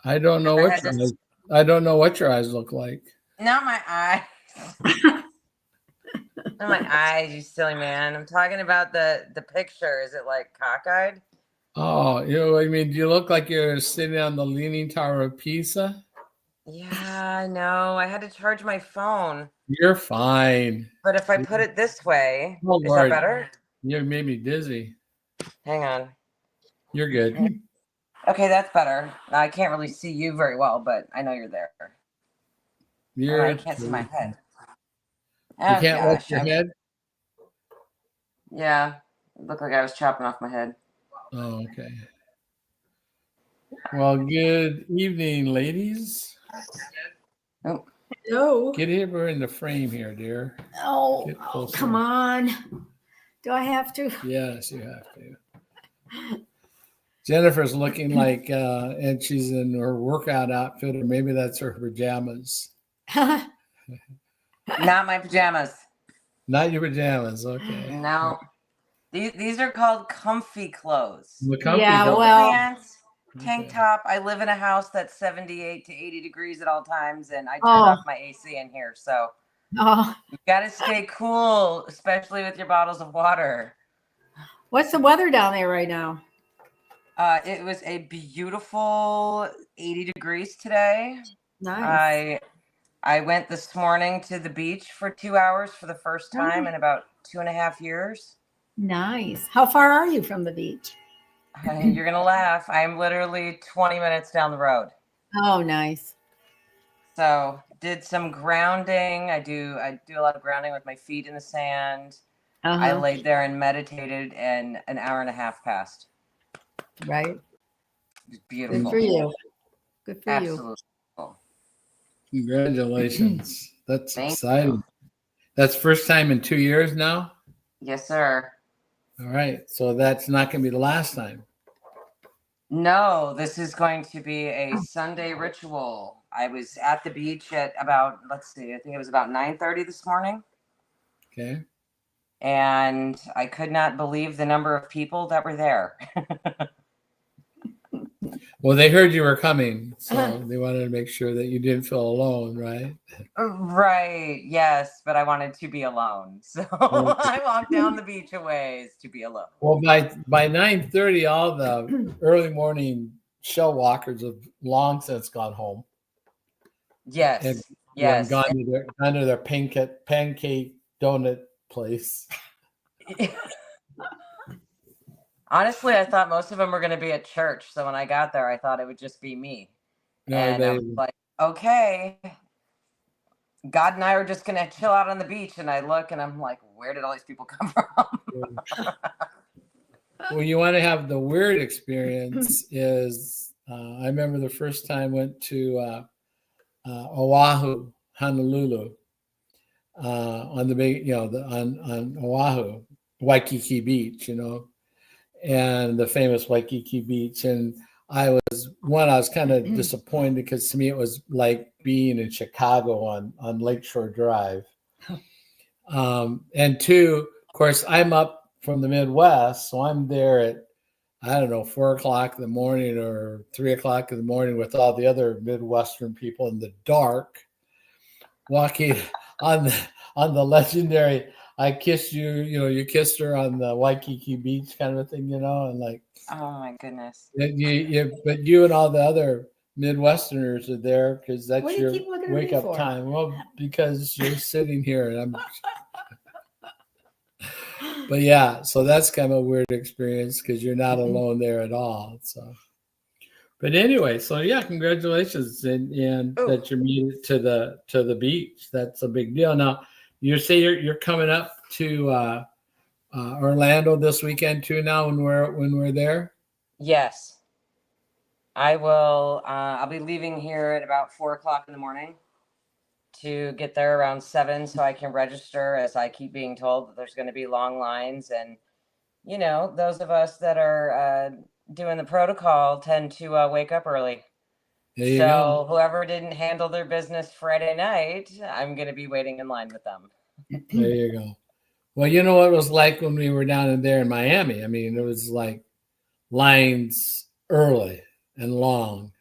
I don't know what your eyes, I don't know what your eyes look like. Not my eyes. Not my eyes, you silly man. I'm talking about the picture. Is it like cockeyed? Oh, I mean, do you look like you're sitting on the Leaning Tower of Pisa? Yeah, I know. I had to charge my phone. You're fine. But if I put it this way, Oh, is that Lord. better? You made me dizzy. Hang on. You're good. Okay, that's better. I can't really see you very well, but I know you're there. I can't see my head. You can't lift your head? Yeah. It looked like I was chopping off my head. Oh, okay. Well, good evening, ladies. Oh. Hello. Get her in the frame here, dear. Oh, come on. Do I have to? Yes, you have to. Jennifer's looking like, and she's in her workout outfit, or maybe that's her pajamas. Not my pajamas. Not your pajamas, okay. No. These are called comfy clothes. The comfy pants, tank top. I live in a house that's 78 to 80 degrees at all times, and I turned off my AC in here. So you got to stay cool, especially with your bottles of water. What's the weather down there right now? It was a beautiful 80 degrees today. Nice. I went this morning to the beach for 2 hours for the first time in about 2.5 years. Nice. How far are you from the beach? You're going to laugh. I'm literally 20 minutes down the road. Oh, nice. So did some grounding. I do a lot of grounding with my feet in the sand. I laid there and meditated, and an hour and a half passed. Right. It was beautiful. Good for you. Good for Absolutely. you. Congratulations. That's exciting. That's first time in 2 years now? Yes, sir. All right. So that's not going to be the last time. No, this is going to be a Sunday ritual. I was at the beach at about, I think it was about 9:30 this morning. Okay. And I could not believe the number of people that were there. Well, they heard you were coming, so they wanted to make sure that you didn't feel alone, right? Right. Yes, but I wanted to be alone. So I walked down the beach a ways to be alone. Well, by 9:30, all the early morning shell walkers have long since gone home. Yes. And gone to their pancake donut place. Honestly, I thought most of them were going to be at church. So when I got there, I thought it would just be me. And I was like, okay, God and I are just going to chill out on the beach. And I look and I'm like, where did all these people come from? Well, you want to have the weird experience is I remember the first time I went to Oahu, Honolulu, on the big, on Oahu, Waikiki Beach, and the famous Waikiki Beach. And I was kind of disappointed because to me it was like being in Chicago on Lakeshore Drive. And two, of course, I'm up from the Midwest, so I'm there at, I don't know, 4 o'clock in the morning or 3 o'clock in the morning with all the other Midwestern people in the dark, walking on the legendary I kissed you, you kissed her on the Waikiki Beach kind of a thing, and like, oh my goodness. But you and all the other Midwesterners are there because that's your wake up time. Well, because you're sitting here and I'm. But yeah, so that's kind of a weird experience because you're not alone there at all. So, but anyway, so yeah, congratulations and that you made it to the beach. That's a big deal. Now, you say you're coming up to Orlando this weekend too. Now, when we're there. Yes, I will. I'll be leaving here at about 4 o'clock in the morning to get there around 7, so I can register. As I keep being told that there's going to be long lines, and those of us that are doing the protocol tend to wake up early. So whoever didn't handle their business Friday night, I'm going to be waiting in line with them. There you go. Well, you know what it was like when we were down there in Miami. I mean, it was like lines early and long.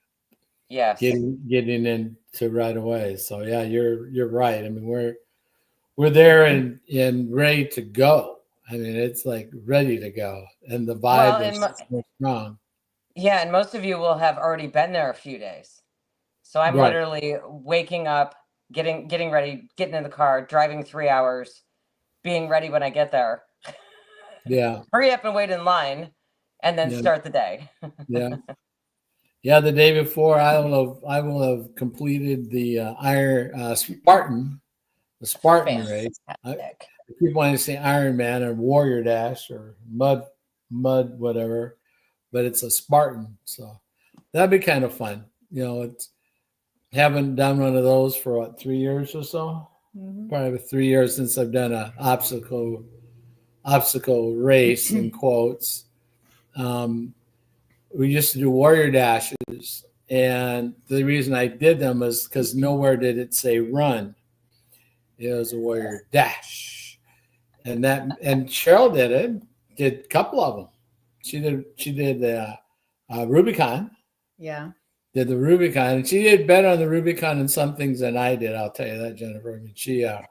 Yes. getting into right away. So yeah, you're right. I mean, we're there and ready to go. I mean, it's like ready to go, and the Well, vibe is so strong. Yeah, and most of you will have already been there a few days. So I'm Right. literally waking up, getting ready, getting in the car, driving 3 hours, being ready when I get there. Yeah. Hurry up and wait in line, and then start the day. Yeah. Yeah. The day before, I will have completed the Spartan race. I keep wanting to say Iron Man or Warrior Dash or mud whatever, but it's a Spartan. So that'd be kind of fun. You know, it's haven't done one of those for what, 3 years or so. Probably 3 years since I've done an obstacle race in quotes. We used to do Warrior Dashes, and the reason I did them was because nowhere did it say run. It was a Warrior Dash, and Cheryl did a couple of them. She did the Rubicon. Yeah. Did the Rubicon, and she did better on the Rubicon in some things than I did. I'll tell you that, Jennifer. I mean, she on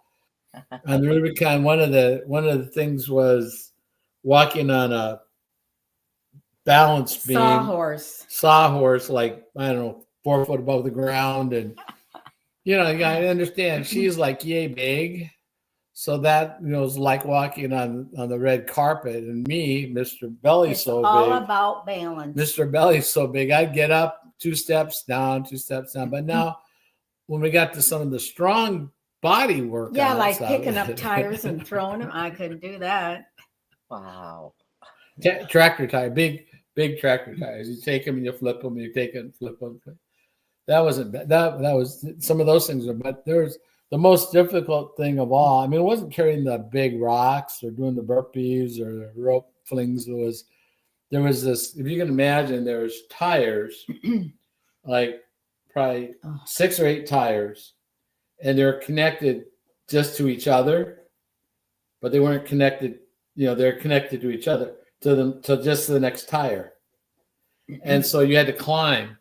the Rubicon, one of the things was walking on a balance beam, sawhorse, like I don't know, 4 foot above the ground, and you know, you gotta understand, she's like yay big, so that was like walking on the red carpet, and me, Mr. Belly, It's so all big, about balance. Mr. Belly's so big, I'd get up 2 steps down. But now, when we got to some of the strong body workouts, yeah, like picking up tires and throwing them, I couldn't do that. Wow. Tractor tire, big tractor tires. You take them and you flip them. You take it and flip them. That wasn't bad. That was some of those things. But there's the most difficult thing of all. I mean, it wasn't carrying the big rocks or doing the burpees or the rope flings. There was this. If you can imagine, there's tires, like probably 6 or 8 tires, and they're connected just to each other, but they weren't connected. They're connected to each other. To just the next tire. And so you had to climb.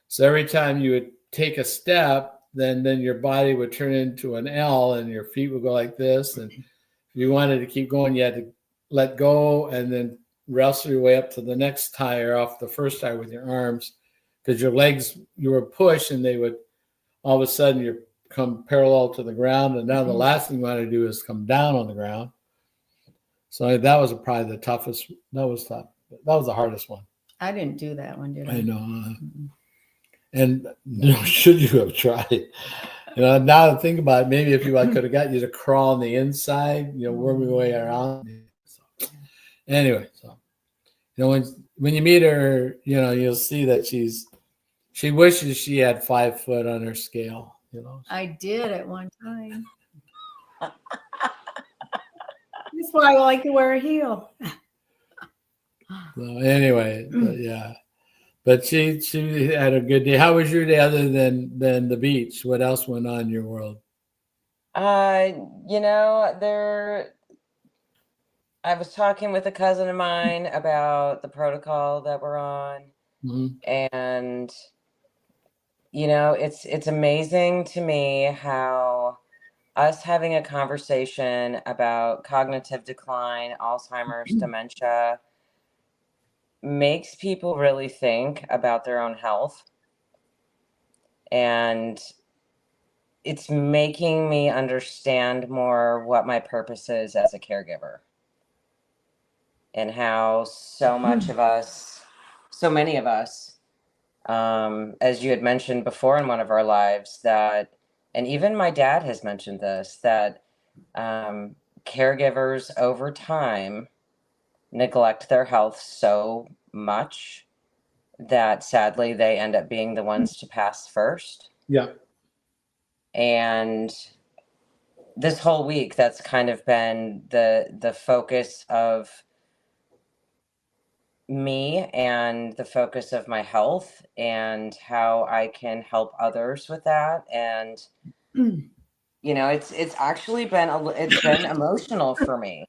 So every time you would take a step, then your body would turn into an L and your feet would go like this. And if you wanted to keep going, you had to let go and then wrestle your way up to the next tire off the first tire with your arms, because your legs, you were pushed and they would, all of a sudden you come parallel to the ground. And now the last thing you want to do is come down on the ground. So that was probably the toughest. That was tough. That was the hardest one. I didn't do that one, did I? I know. And should you have tried? Now to think about it, maybe if I could have got you to crawl on the inside, worm your way around. So, anyway, when you meet her, you'll see that she wishes she had 5 foot on her scale. I did at one time. That's why I like to wear a heel. So anyway, but she had a good day. How was your day other than the beach? What else went on in your world? I was talking with a cousin of mine about the protocol that we're on, and it's amazing to me how us having a conversation about cognitive decline, Alzheimer's, dementia, makes people really think about their own health. And it's making me understand more what my purpose is as a caregiver, and how so many of us, as you had mentioned before in one of our lives, and even my dad has mentioned this, that caregivers over time neglect their health so much that sadly they end up being the ones to pass first. Yeah. And this whole week, that's kind of been the focus of me and the focus of my health and how I can help others with that. And it's actually been emotional for me,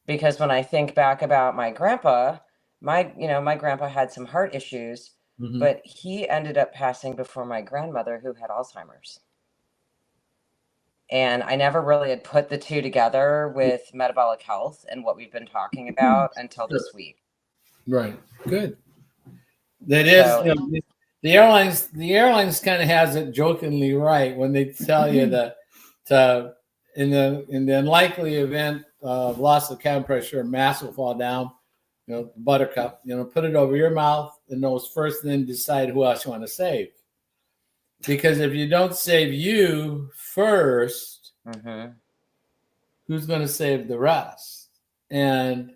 because when I think back about my grandpa, my grandpa had some heart issues, but he ended up passing before my grandmother who had Alzheimer's. And I never really had put the two together with metabolic health and what we've been talking about until this week. Right. Good. That is, So, the airlines kind of has it jokingly right when they tell you that in the unlikely event of loss of cabin pressure, a mask will fall down. Buttercup, put it over your mouth and nose first, and then decide who else you want to save. Because if you don't save you first, who's going to save the rest? And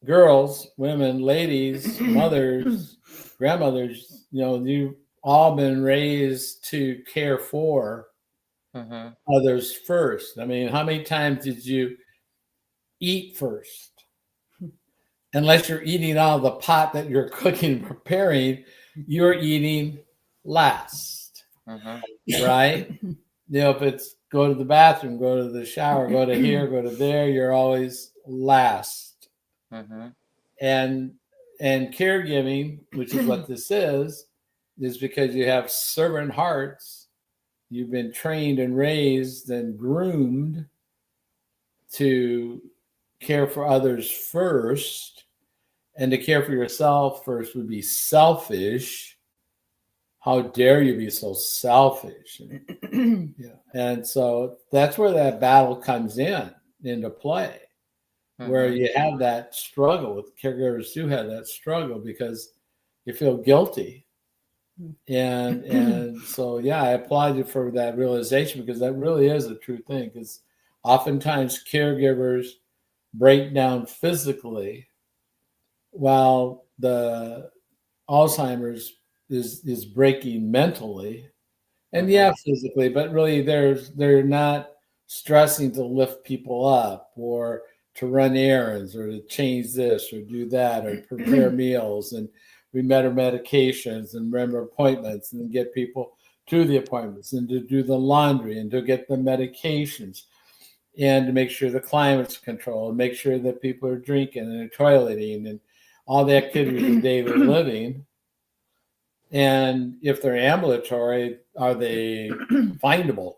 girls, women, ladies, mothers, grandmothers, you've all been raised to care for others first. I mean, how many times did you eat first? Unless you're eating out of the pot that you're cooking and preparing, you're eating last, right? If it's go to the bathroom, go to the shower, go to here, go to there, you're always last. And caregiving, which is what this is because you have servant hearts. You've been trained and raised and groomed to care for others first, and to care for yourself first would be selfish. How dare you be so selfish? And so that's where that battle comes into play, where you have that struggle. With caregivers do have that struggle because you feel guilty. And so, I applaud you for that realization, because that really is a true thing. Because oftentimes caregivers break down physically while the Alzheimer's is breaking mentally, and physically, but really they're not stressing to lift people up or to run errands or to change this or do that or prepare meals and remember medications and remember appointments and get people to the appointments and to do the laundry and to get the medications and to make sure the climate's controlled, make sure that people are drinking and are toileting and all the activities of daily living. And if they're ambulatory, are they findable?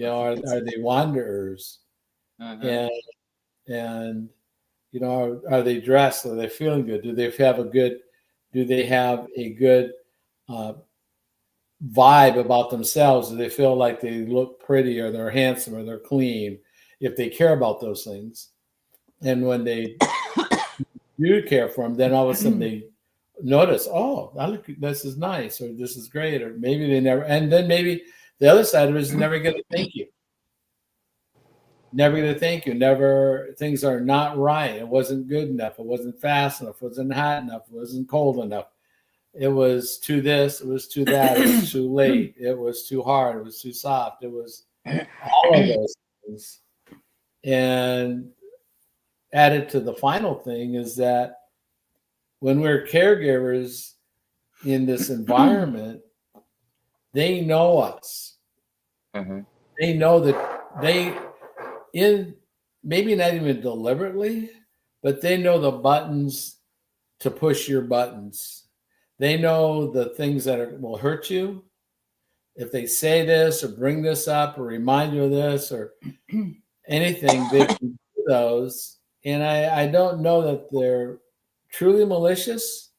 Are they wanderers? And are they dressed? Are they feeling good? Do they have a good vibe about themselves? Do they feel like they look pretty or they're handsome or they're clean? If they care about those things, and when they do care for them, then all of a sudden they notice, this is nice, or this is great, or maybe they never. And then maybe the other side of it is never going to thank you. Never going to thank you. Never. Things are not right. It wasn't good enough. It wasn't fast enough. It wasn't hot enough. It wasn't cold enough. It was too this. It was too that. It was too late. It was too hard. It was too soft. It was all of those things. And added to the final thing is that when we're caregivers in this environment, they know us. They know that maybe not even deliberately, but they know the buttons to push your buttons. They know the things that will hurt you. If they say this or bring this up or remind you of this or anything, they can do those. And I don't know that they're truly malicious,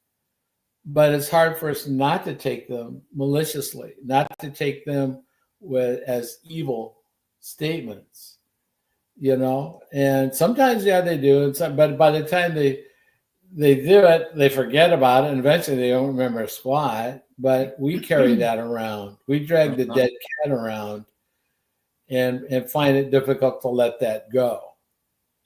but it's hard for us not to take them maliciously, not to take them as evil statements, and sometimes, they do. But by the time they do it, they forget about it, and eventually they don't remember squat. But we carry that around. We drag the dead cat around and find it difficult to let that go.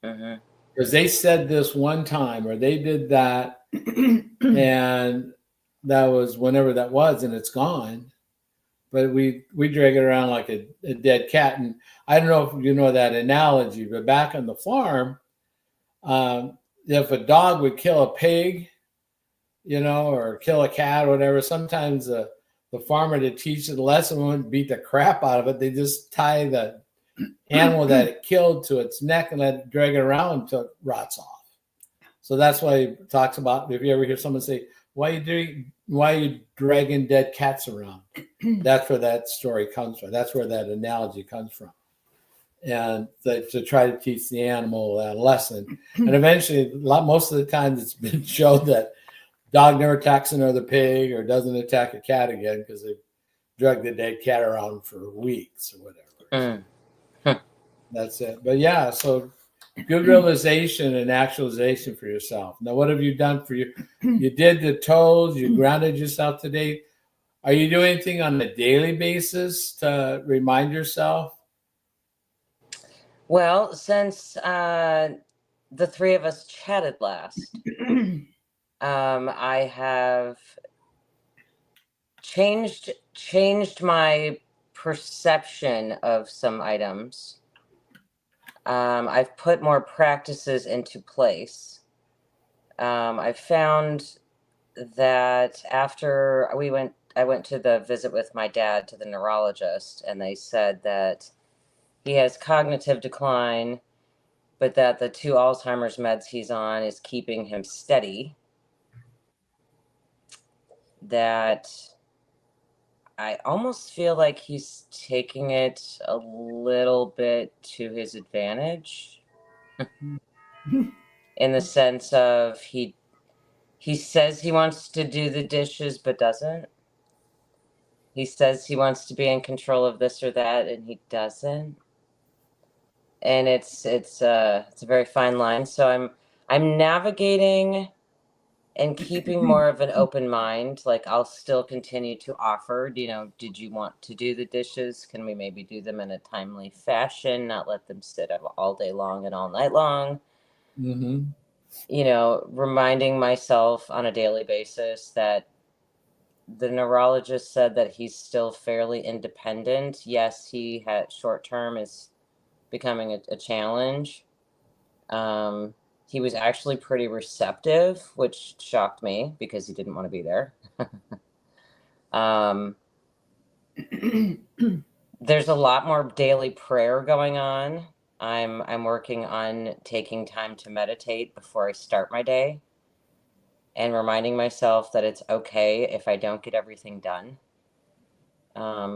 Because they said this one time, or they did that, and that was whenever that was, and it's gone. But we drag it around like a dead cat. And I don't know if you know that analogy, but back on the farm, if a dog would kill a pig, or kill a cat or whatever, sometimes the farmer, to teach it a lesson, wouldn't beat the crap out of it. They just tie the animal that it killed to its neck and let it drag it around until it rots off. So that's why he talks about, if you ever hear someone say, why are you why are you dragging dead cats around? That's where that story comes from. That's where that analogy comes from. And to try to teach the animal that lesson. And eventually, most of the time, it's been shown that dog never attacks another pig or doesn't attack a cat again because they've dragged the dead cat around for weeks or whatever. So that's it. But yeah, so good realization and actualization for yourself. Now, what have you done for you? You did the toes, you grounded yourself today. Are you doing anything on a daily basis to remind yourself? Well, since the three of us chatted last, I have changed my perception of some items. I've put more practices into place. I found that after I went to the visit with my dad to the neurologist, and they said that he has cognitive decline, but that the 2 Alzheimer's meds he's on is keeping him steady. That I almost feel like he's taking it a little bit to his advantage. In the sense of he says he wants to do the dishes but doesn't. He says he wants to be in control of this or that and he doesn't. And it's a very fine line. So I'm navigating and keeping more of an open mind. Like, I'll still continue to offer, did you want to do the dishes? Can we maybe do them in a timely fashion, not let them sit all day long and all night long? Mm-hmm. Reminding myself on a daily basis that the neurologist said that he's still fairly independent. Yes, he had short term is becoming a challenge. He was actually pretty receptive, which shocked me because he didn't want to be there. There's a lot more daily prayer going on. I'm working on taking time to meditate before I start my day and reminding myself that it's okay if I don't get everything done.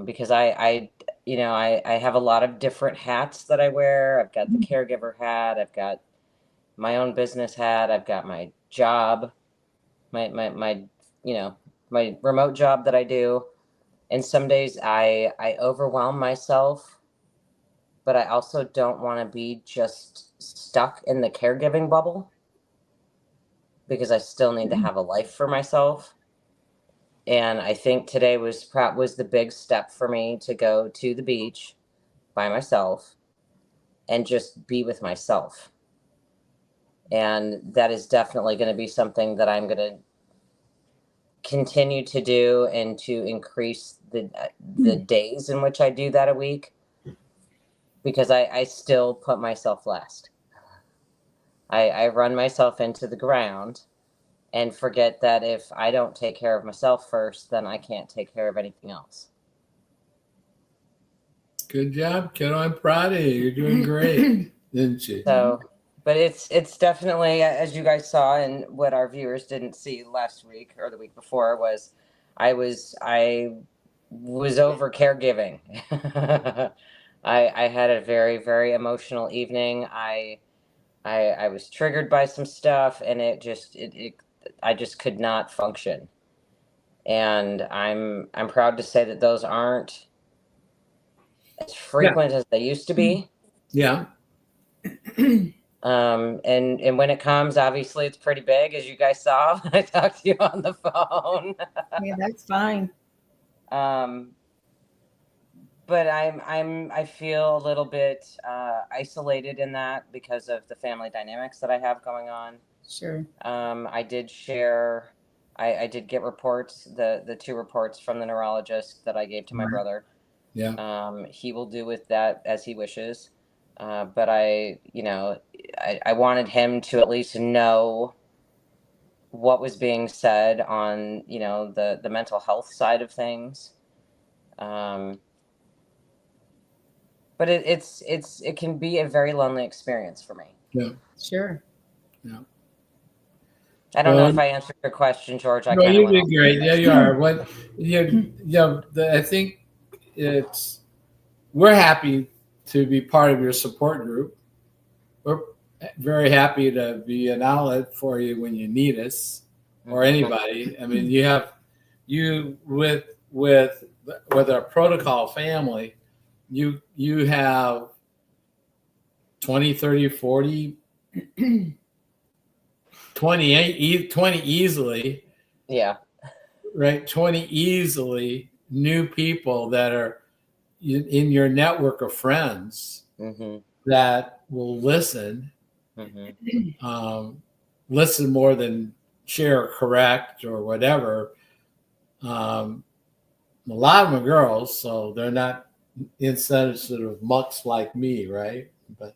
Because I have a lot of different hats that I wear. I've got the caregiver hat. I've got my own business hat. I've got my job, my remote job that I do. And some days I overwhelm myself, but I also don't want to be just stuck in the caregiving bubble because I still need to have a life for myself. And I think today was the big step for me to go to the beach by myself and just be with myself. And that is definitely going to be something that I'm going to continue to do and to increase the days in which I do that a week, because I still put myself last. I run myself into the ground and forget that if I don't take care of myself first, then I can't take care of anything else. Good job, kiddo. I'm proud of you. You're doing great, didn't you? So, but it's definitely, as you guys saw and what our viewers didn't see last week or the week before, was I was over caregiving. I had a very, very emotional evening. I was triggered by some stuff, and I just could not function. And I'm proud to say that those aren't as frequent as they used to be. Yeah. And when it comes, obviously it's pretty big, as you guys saw when I talked to you on the phone. Yeah, that's fine. But I feel a little bit isolated in that because of the family dynamics that I have going on. Sure. I did share, I did get reports, the 2 reports from the neurologist that I gave to my brother. Yeah. He will do with that as he wishes. But I wanted him to at least know what was being said on, the mental health side of things. But it can be a very lonely experience for me. Yeah. Sure. Yeah. I don't know Well, if I answered your question, George. I no, kind of you went did off. great. Yeah, you are. I think we're happy to be part of your support group. We're very happy to be an outlet for you when you need us or anybody. I mean, with our protocol family, you have 20, 30, 40, 20 easily. Yeah. Right. 20 easily new people that are in your network of friends that will listen, listen more than share or correct or whatever. A lot of them are girls, so they're not insensitive mucks like me, right? But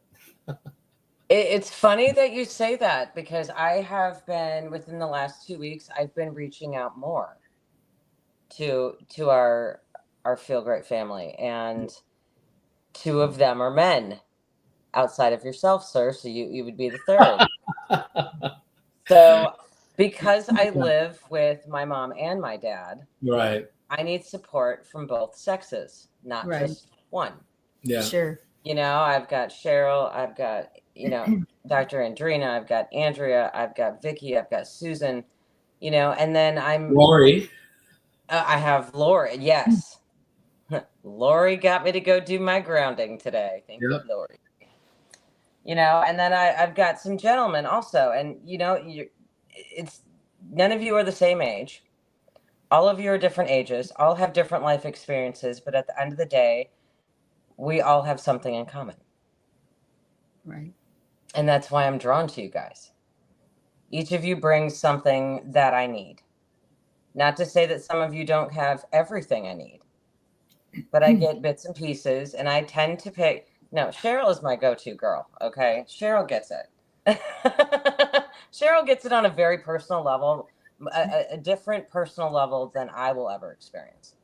It's funny that you say that because I have been within the last 2 weeks. I've been reaching out more to our Feel Great family, and 2 of them are men outside of yourself, sir. So you would be the third. So because I live with my mom and my dad, right. I need support from both sexes, not just one. Yeah. Sure. You know, I've got Cheryl, I've got, Dr. Andrina, I've got Andrea, I've got Vicky, I've got Susan, and then Lori. I have Lori. Yes. Lori got me to go do my grounding today. Thank you, Lori. And then I've got some gentlemen also. And, it's none of you are the same age. All of you are different ages, all have different life experiences. But at the end of the day, we all have something in common. Right. And that's why I'm drawn to you guys. Each of you brings something that I need. Not to say that some of you don't have everything I need, but I get bits and pieces, and I tend to pick. No, Cheryl is my go-to girl. Okay, Cheryl gets it. Cheryl gets it on a very personal level, a different personal level than I will ever experience.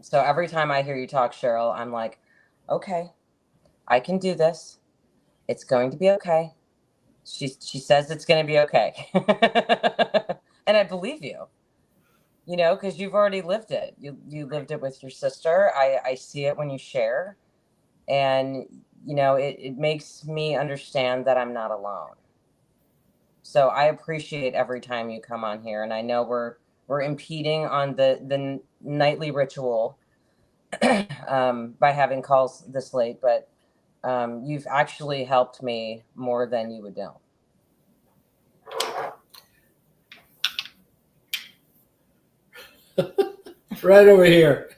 So every time I hear you talk, Cheryl, I'm like, okay, I can do this. It's going to be okay. She says it's going to be okay. And I believe you, because you've already lived it. You lived it with your sister. I see it when you share. And, it makes me understand that I'm not alone. So I appreciate every time you come on here. And I know we're impeding on the nightly ritual by having calls this late, but you've actually helped me more than you would know. Right over here.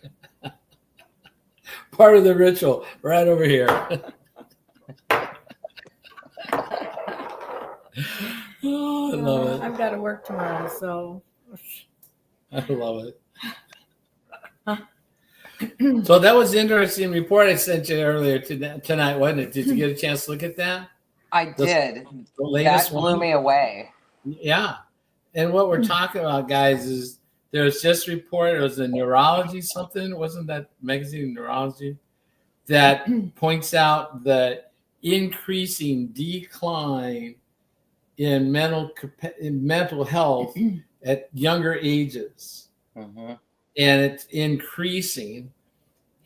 Part of the ritual, right over here. Oh, I love it. I've got to work tomorrow, so. I love it. So that was the interesting report I sent you earlier tonight, wasn't it? Did you get a chance to look at that? I did. The latest that blew me away. Yeah. And what we're talking about, guys, is there's just reported, it was a neurology something, wasn't that magazine Neurology, that points out the increasing decline in mental health at younger ages. And it's increasing.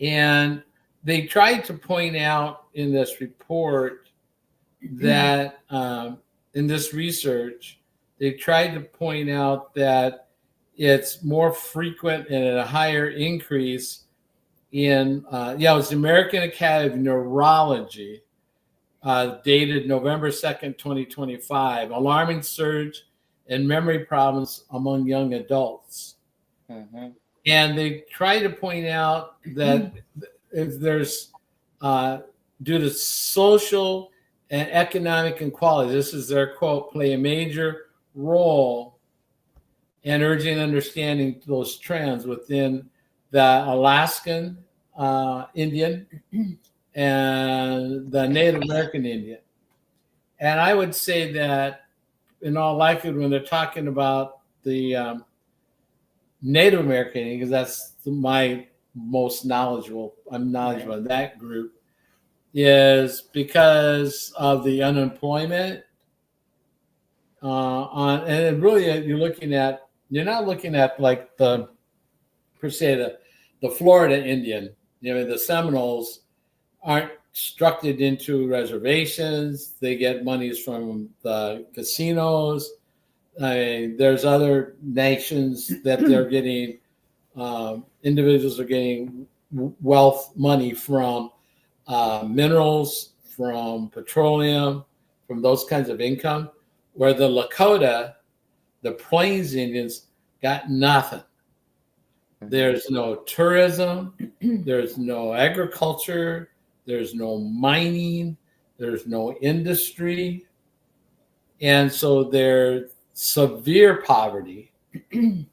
And they tried to point out in this report that in this research, they tried to point out that it's more frequent and at a higher increase in, it was the American Academy of Neurology, dated November 2nd, 2025, alarming surge in memory problems among young adults. And they try to point out that if there's, due to social and economic inequality, this is their quote, play a major role in urging understanding those trends within the Alaskan Indian and the Native American Indian. And I would say that in all likelihood, when they're talking about the Native American Indian, because that's my most knowledgeable, I'm knowledgeable in that group, is because of the unemployment and really you're not looking at like the per se the Florida Indian. The Seminoles aren't structured into reservations. They get monies from the casinos. There's other nations that they're getting, individuals are getting wealth money from minerals, from petroleum, from those kinds of income, where the Lakota, the Plains Indians, got nothing. There's no tourism, there's no agriculture, there's no mining, there's no industry. And so there's severe poverty in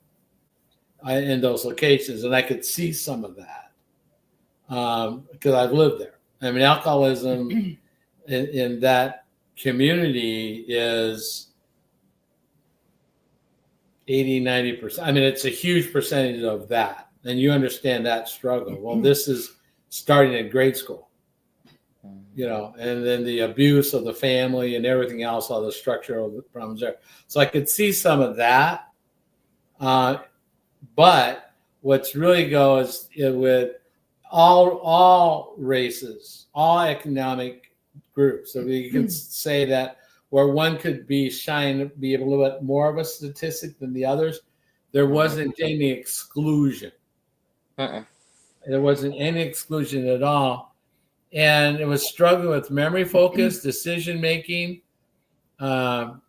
those locations. And I could see some of that because I've lived there. I mean, alcoholism in that community is 80-90%. I mean, it's a huge percentage of that. And you understand that struggle. Well, this is starting in grade school, and then the abuse of the family and everything else, all the structural problems there. So I could see some of that. But what's really goes with all races, all economic groups. So you can say that where one could be a little bit more of a statistic than the others, there wasn't any exclusion. There wasn't any exclusion at all. And it was struggling with memory focus, decision making, thinking.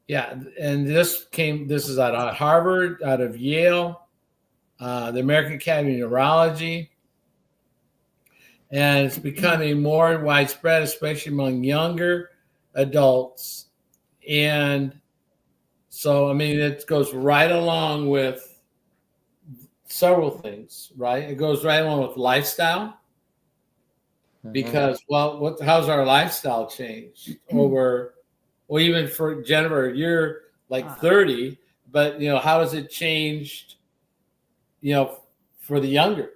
Yeah. And this is out of Harvard, out of Yale, the American Academy of Neurology. And it's becoming more widespread, especially among younger adults. And so, I mean, it goes right along with several things, right? It goes right along with lifestyle. Because, how's our lifestyle changed over, well, even for Jennifer, you're like 30, but, how has it changed, for the younger?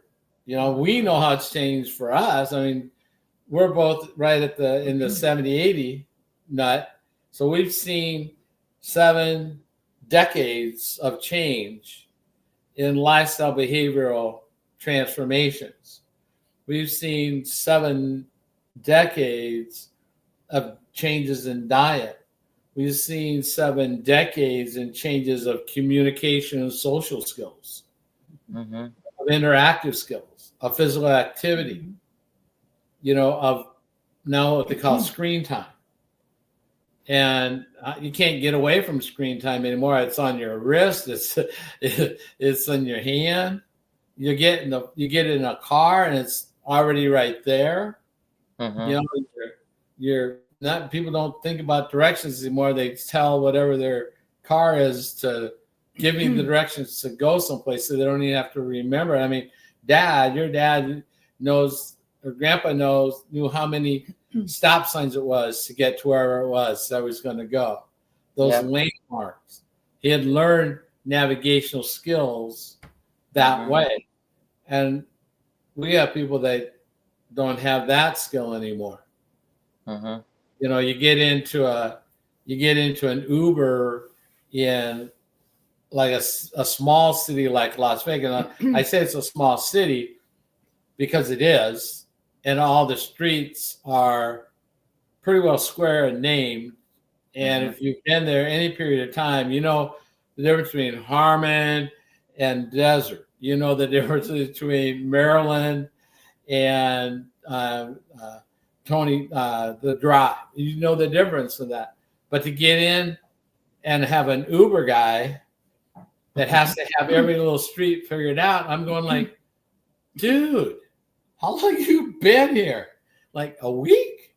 We know how it's changed for us. I mean, we're both right in the 70, 80 nut. So we've seen 7 decades of change in lifestyle behavioral transformations. We've seen 7 decades of changes in diet. We've seen 7 decades in changes of communication and social skills, of interactive skills, of physical activity, of now what they call screen time. And you can't get away from screen time anymore. It's on your wrist. It's in your hand. You get in a car and it's already right there. You're not. People don't think about directions anymore. They tell whatever their car is to give me the directions to go someplace, so they don't even have to remember. I mean, your dad knows, or grandpa knew how many stop signs it was to get to wherever it was that was going to go. Those landmarks. He had learned navigational skills that way. And we have people that don't have that skill anymore. You get into an Uber in like a small city like Las Vegas. I say it's a small city because it is, and all the streets are pretty well square and named. And if you've been there any period of time, you know the difference between Harmon and Desert. You know the difference between Maryland and the Drive. You know the difference in that. But to get in and have an Uber guy that has to have every little street figured out, I'm going like, dude, how long have you been here? Like a week?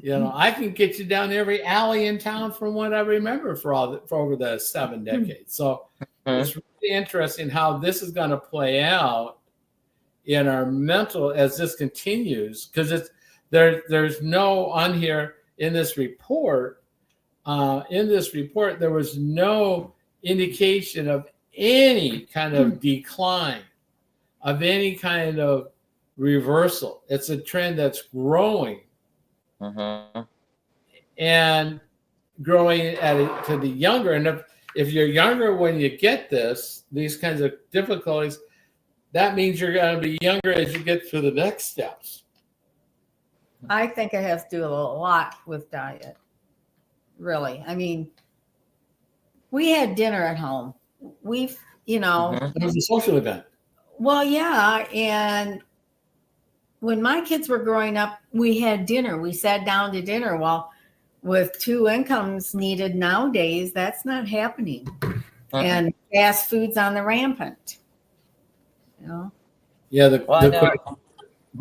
I can get you down every alley in town from what I remember for over the 7 decades. So it's really interesting how this is going to play out in our mental as this continues, because there's no on here in this report. There was no indication of any kind of decline, of any kind of reversal. It's a trend that's growing. and growing to the younger. And if you're younger when you get these kinds of difficulties, that means you're going to be younger as you get to the next steps. I think it has to do a lot with diet. Really. I mean, we had dinner at home. It was a social event. Well, yeah. And when my kids were growing up, we had dinner. We sat down to dinner. Well, with 2 incomes needed nowadays, that's not happening. And fast food's on the rampant. Yeah.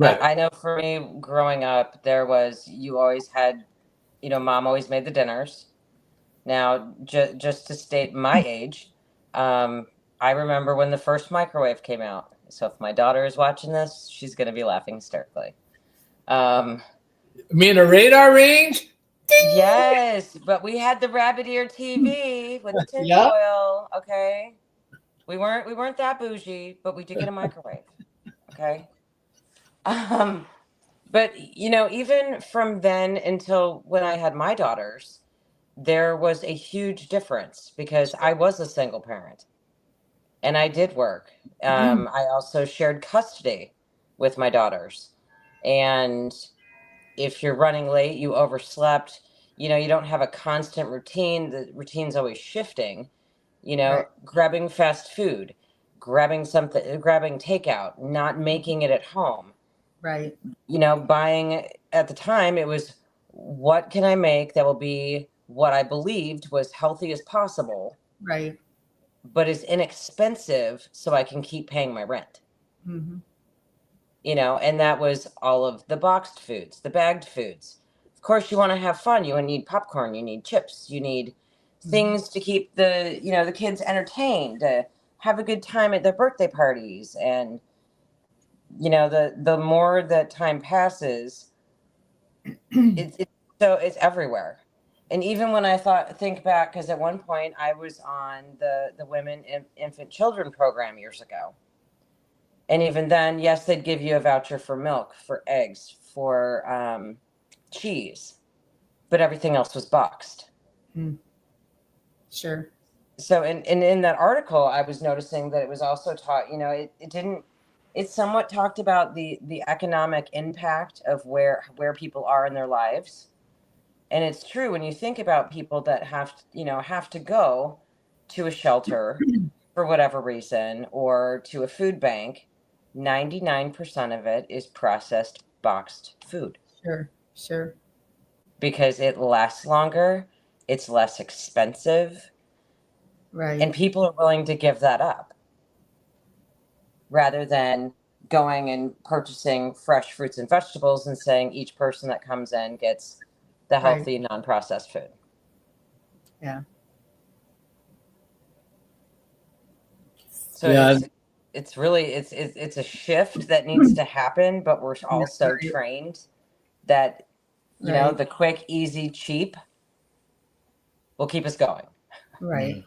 I know for me growing up, you always had, mom always made the dinners. Now, just to state my age, I remember when the first microwave came out. So if my daughter is watching this, she's going to be laughing hysterically. Me and a radar range? Yes, but we had the rabbit ear TV with the tinfoil. Okay, we weren't that bougie, but we did get a microwave. Okay, but even from then until when I had my daughters, there was a huge difference because I was a single parent and I did work. I also shared custody with my daughters. And if you're running late, you overslept, you don't have a constant routine. The routine's always shifting, Right. grabbing fast food, grabbing takeout, not making it at home. Right. Buying at the time, it was what can I make that will be what I believed was healthy as possible, Right. but is inexpensive so I can keep paying my rent. Mm-hmm. And that was all of the boxed foods, the bagged foods. Of course, you want to have fun. You need popcorn, you need chips, you need things to keep the kids entertained, to have a good time at their birthday parties. And, the more that time passes, it's everywhere. And even when I think back, because at one point I was on the Women Infant Children program years ago. And even then, yes, they'd give you a voucher for milk, for eggs, for cheese, but everything else was boxed. Sure. So in that article, I was noticing that it was also taught, it somewhat talked about the economic impact of where people are in their lives. And it's true when you think about people that have to go to a shelter for whatever reason, or to a food bank, 99% of it is processed, boxed food. Sure. Because it lasts longer, it's less expensive, Right. and people are willing to give that up rather than going and purchasing fresh fruits and vegetables and saying each person that comes in gets the healthy, non-processed food. Yeah. So it's really it's a shift that needs to happen, but we're also trained that the quick, easy, cheap will keep us going. Right.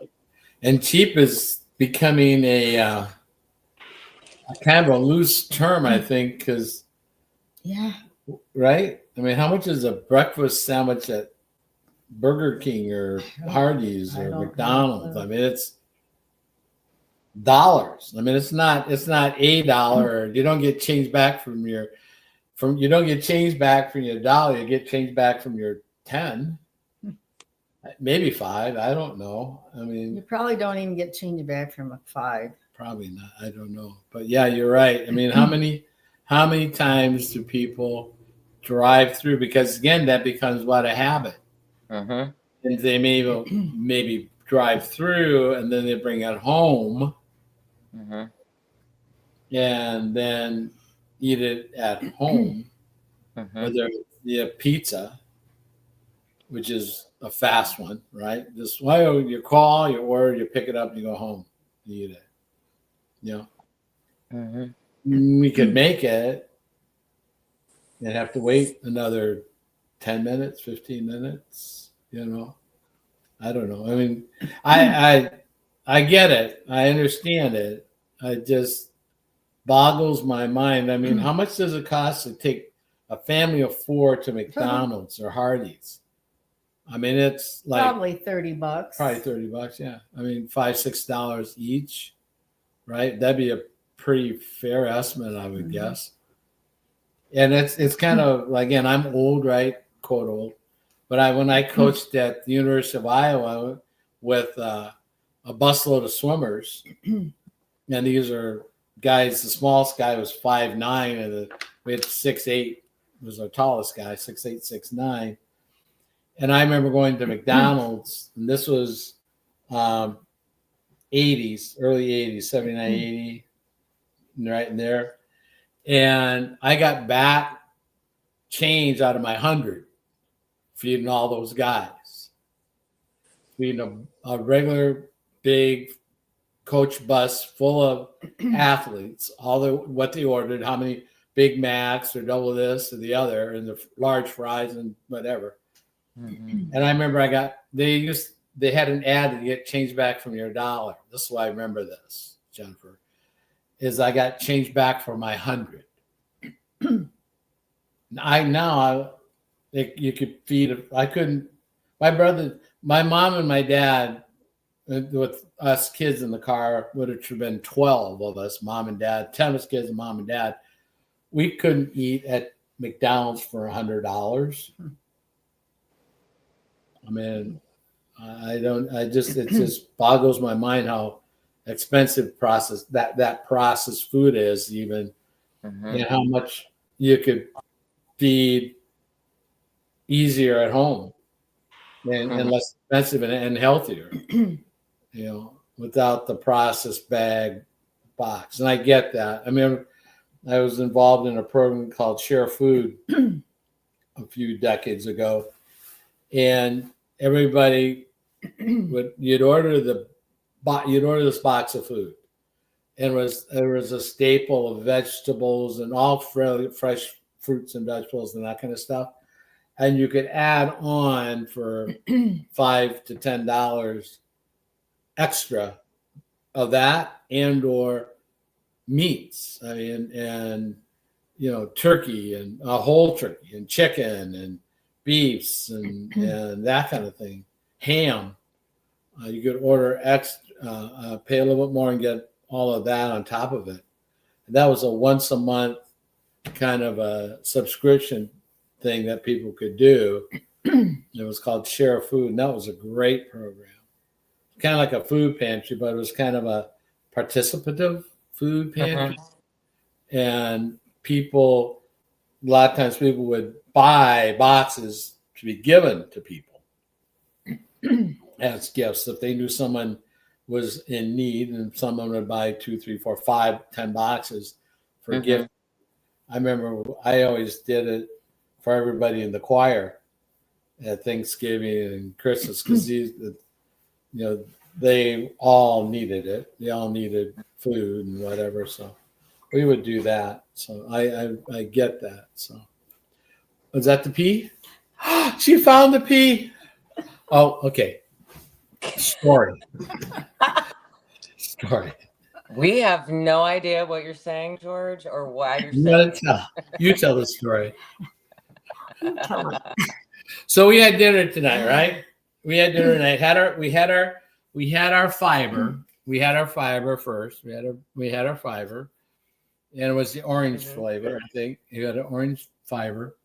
And cheap is becoming a kind of a loose term, I think, because right? I mean, how much is a breakfast sandwich at Burger King or Hardee's or McDonald's? I mean, it's dollars. I mean, it's not $1. You don't get change back from your dollar. You get change back from your 10, maybe 5. I don't know. I mean, you probably don't even get change back from a 5. Probably not. I don't know. But yeah, you're right. I mean, how many times do people drive through? Because again, that becomes a habit. And they maybe drive through and then they bring it home. And then eat it at home, whether it's pizza, which is a fast one, right? Just you call, you order, you pick it up, you go home, you eat it. We could make it and have to wait another 10 minutes, 15 minutes. I don't know. I mean, I get it. I understand it. It just boggles my mind. I mean, how much does it cost to take a family of 4 to McDonald's or Hardee's? I mean, it's like Probably $30. probably $30. Yeah. I mean, $5-6 each, right? That'd be a pretty fair estimate, I would guess. And it's kind of, again, I'm old, right? Quote old. But when I coached at the University of Iowa with a busload of swimmers, and these are guys, the smallest guy was 5'9", and we had 6'8", was our tallest guy, 6'8", 6'9". And I remember going to McDonald's, and this was 80s, early 80s, 79, 80, right in there. And I got back change out of my 100, feeding all those guys. Feeding a regular big coach bus full of athletes, what they ordered, how many Big Macs or double this or the other, and the large fries and whatever. And I remember they had an ad to get change back from your $1. This is why I remember this, Jennifer, is I got change back for my 100. You could feed. I couldn't. My brother, my mom, and my dad, with us kids in the car, would have been 12 of us, mom and dad, 10 of us kids, and mom and dad. We couldn't eat at McDonald's for $100. I mean, it just boggles my mind how expensive that processed food is, even, and how much you could feed easier at home and less expensive and healthier, without the processed bag box. And I get that. I mean, I was involved in a program called Share Food a few decades ago, and everybody you'd order this box of food, and there was a staple of vegetables and all fresh fruits and vegetables and that kind of stuff, and you could add on for $5 to $10 extra of that, and or meats. I mean, and turkey, and a whole turkey, and chicken, and beefs, and that kind of thing. Ham. You could order extra, pay a little bit more, and get all of that on top of it. And that was a once a month kind of a subscription thing that people could do. It was called Share Food, and that was a great program. Kind of like a food pantry, but it was kind of a participative food pantry. And a lot of times people would buy boxes to be given to people as gifts. If they knew someone was in need, and someone would buy 2, 3, 4, 5, 10 boxes for a gift. I remember I always did it for everybody in the choir at Thanksgiving and Christmas, because they all needed it. They all needed food and whatever. So we would do that. So I get that. So was that the pea? She found the pea. Oh, okay. Story. We have no idea what you're saying, George, or why you're saying. You tell the story. So we had dinner tonight, right? We had dinner tonight. We had our fiber. We had our fiber first. We had our fiber, and it was the orange flavor. I think you had an orange fiber,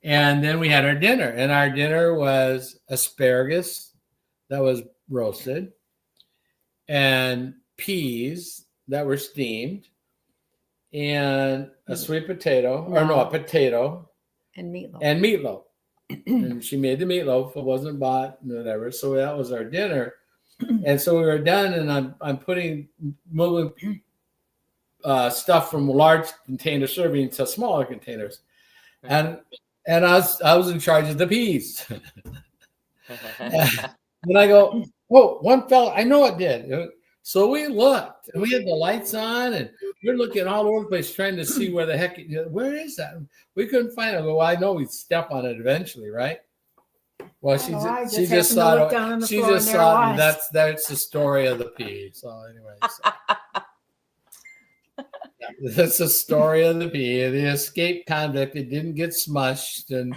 and then we had our dinner. And our dinner was asparagus that was roasted, and peas that were steamed, and a sweet potato, a potato, and meatloaf. And she made the meatloaf. It wasn't bought, whatever. So that was our dinner. And so we were done, and I'm moving stuff from large container serving to smaller containers, and I was in charge of the peas. And I go, oh, one fella, I know it did. So we looked, and we had the lights on, and we're looking all over the place trying to see where the heck, where is that? We couldn't find it. Well, I know we'd step on it eventually, right? Well, she just saw it. She just saw it. And that's the story of the pea. So, anyways, That's the story of the bee. The escaped convict. It didn't get smushed, and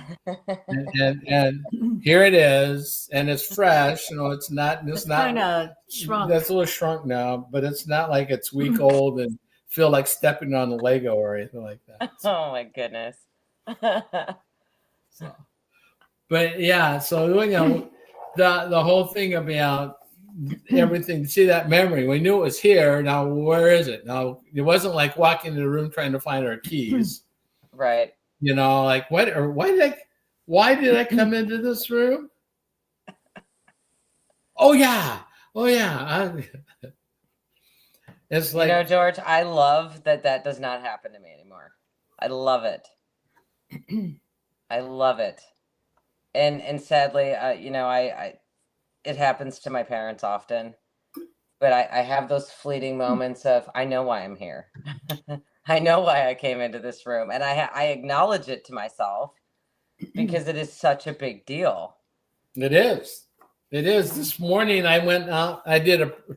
here it is, and it's fresh. You know, it's not. It's kind of shrunk. That's a little shrunk now, but it's not like it's week old and feel like stepping on a Lego or anything like that. Oh my goodness. So, but yeah, so you know, the whole thing about everything. See that memory? We knew it was here. Now where is it? Now it wasn't like walking in the room trying to find our keys. Right. You know, like what or why did I come into this room? Oh yeah. It's like, you know, George, I love that does not happen to me anymore. I love it. I love it. And sadly, you know, it happens to my parents often, but I have those fleeting moments of, I know why I'm here. I know why I came into this room, and I acknowledge it to myself because it is such a big deal. It is. This morning I went out.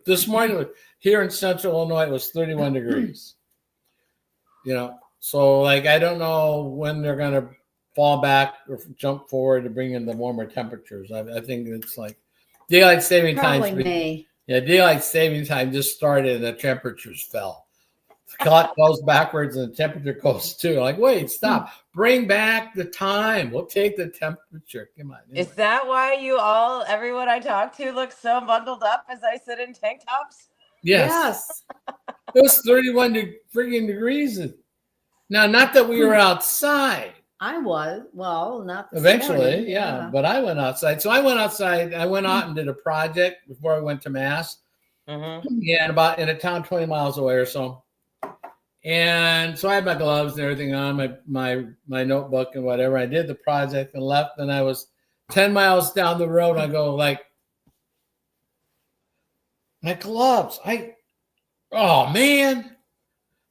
This morning here in Central Illinois, it was 31 degrees. You know, so like I don't know when they're going to fall back or jump forward to bring in the warmer temperatures. I think it's like daylight saving time. Probably May. Yeah, daylight saving time just started and the temperatures fell. The clock goes backwards and the temperature goes too. Like, wait, stop. Bring back the time. We'll take the temperature. Come on. Anyway. Is that why everyone I talk to looks so bundled up as I sit in tank tops? Yes. It was 31 freaking degrees. Now, not that we were outside. I was. Well, not this eventually, morning. yeah. But I went outside. So I went outside. I went out and did a project before I went to Mass. Mm-hmm. Yeah, about in a town 20 miles away or so. And so I had my gloves and everything on, my notebook and whatever. I did the project and left. And I was 10 miles down the road. I go like, my gloves. Oh man.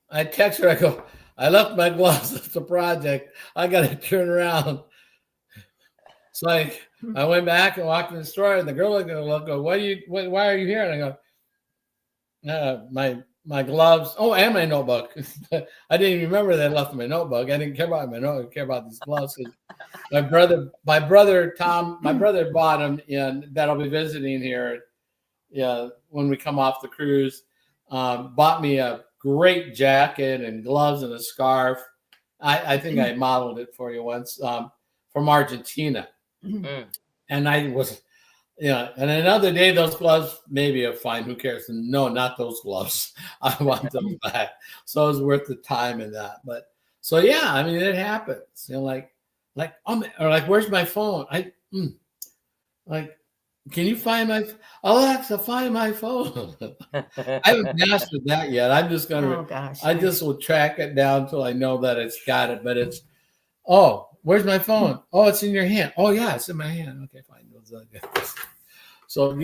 I text her. I go, I left my gloves at the project. I got to turn around. So I went back and walked in the store, and the girl looked at me and go, why are you here? And I go, my gloves. Oh, and my notebook. I didn't even remember that I left my notebook. I didn't care about my notebook. I care about these gloves. My brother Tom bought them, and that'll be visiting here. Yeah, when we come off the cruise, bought me a great jacket and gloves and a scarf. I think I modeled it for you once from Argentina. Mm. And I was, and another day those gloves maybe are fine. Who cares? And no, not those gloves. I want them back. So it was worth the time in that. But so yeah, I mean it happens. Like where's my phone? Can you find my Alexa? Find my phone. I haven't mastered that yet. I'm just gonna. Oh gosh. I just will track it down until I know that it's got it. But it's, where's my phone? Oh, it's in your hand. Oh yeah, it's in my hand. Okay, fine. So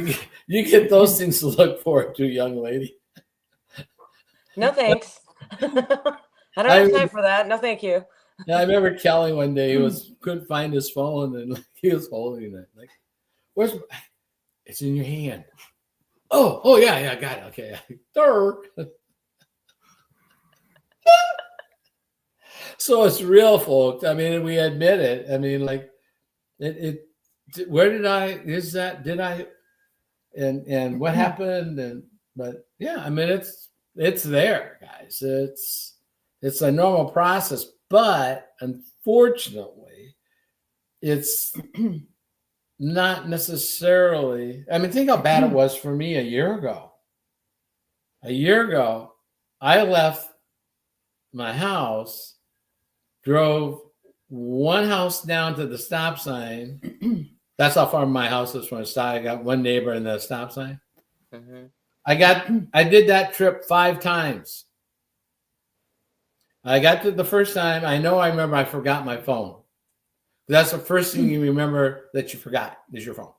you get those things to look forward to, young lady. No thanks. I don't have time for that. No, thank you. Yeah, I remember Kelly one day. He couldn't find his phone, and he was holding it. Like, where's? It's in your hand. Oh yeah, I got it. Okay. So it's real, folks. I mean, we admit it. I mean, like, where did I? Did I? And what happened? But yeah, I mean, it's there, guys. It's a normal process, but unfortunately, it's not necessarily. I mean, think how bad it was for me a year ago. A year ago, I left my house, drove one house down to the stop sign. That's how far my house is from the stop. I got one neighbor and the stop sign. Mm-hmm. I did that trip 5 times. I got to the first time. I remember I forgot my phone. That's the first thing you remember that you forgot is your phone.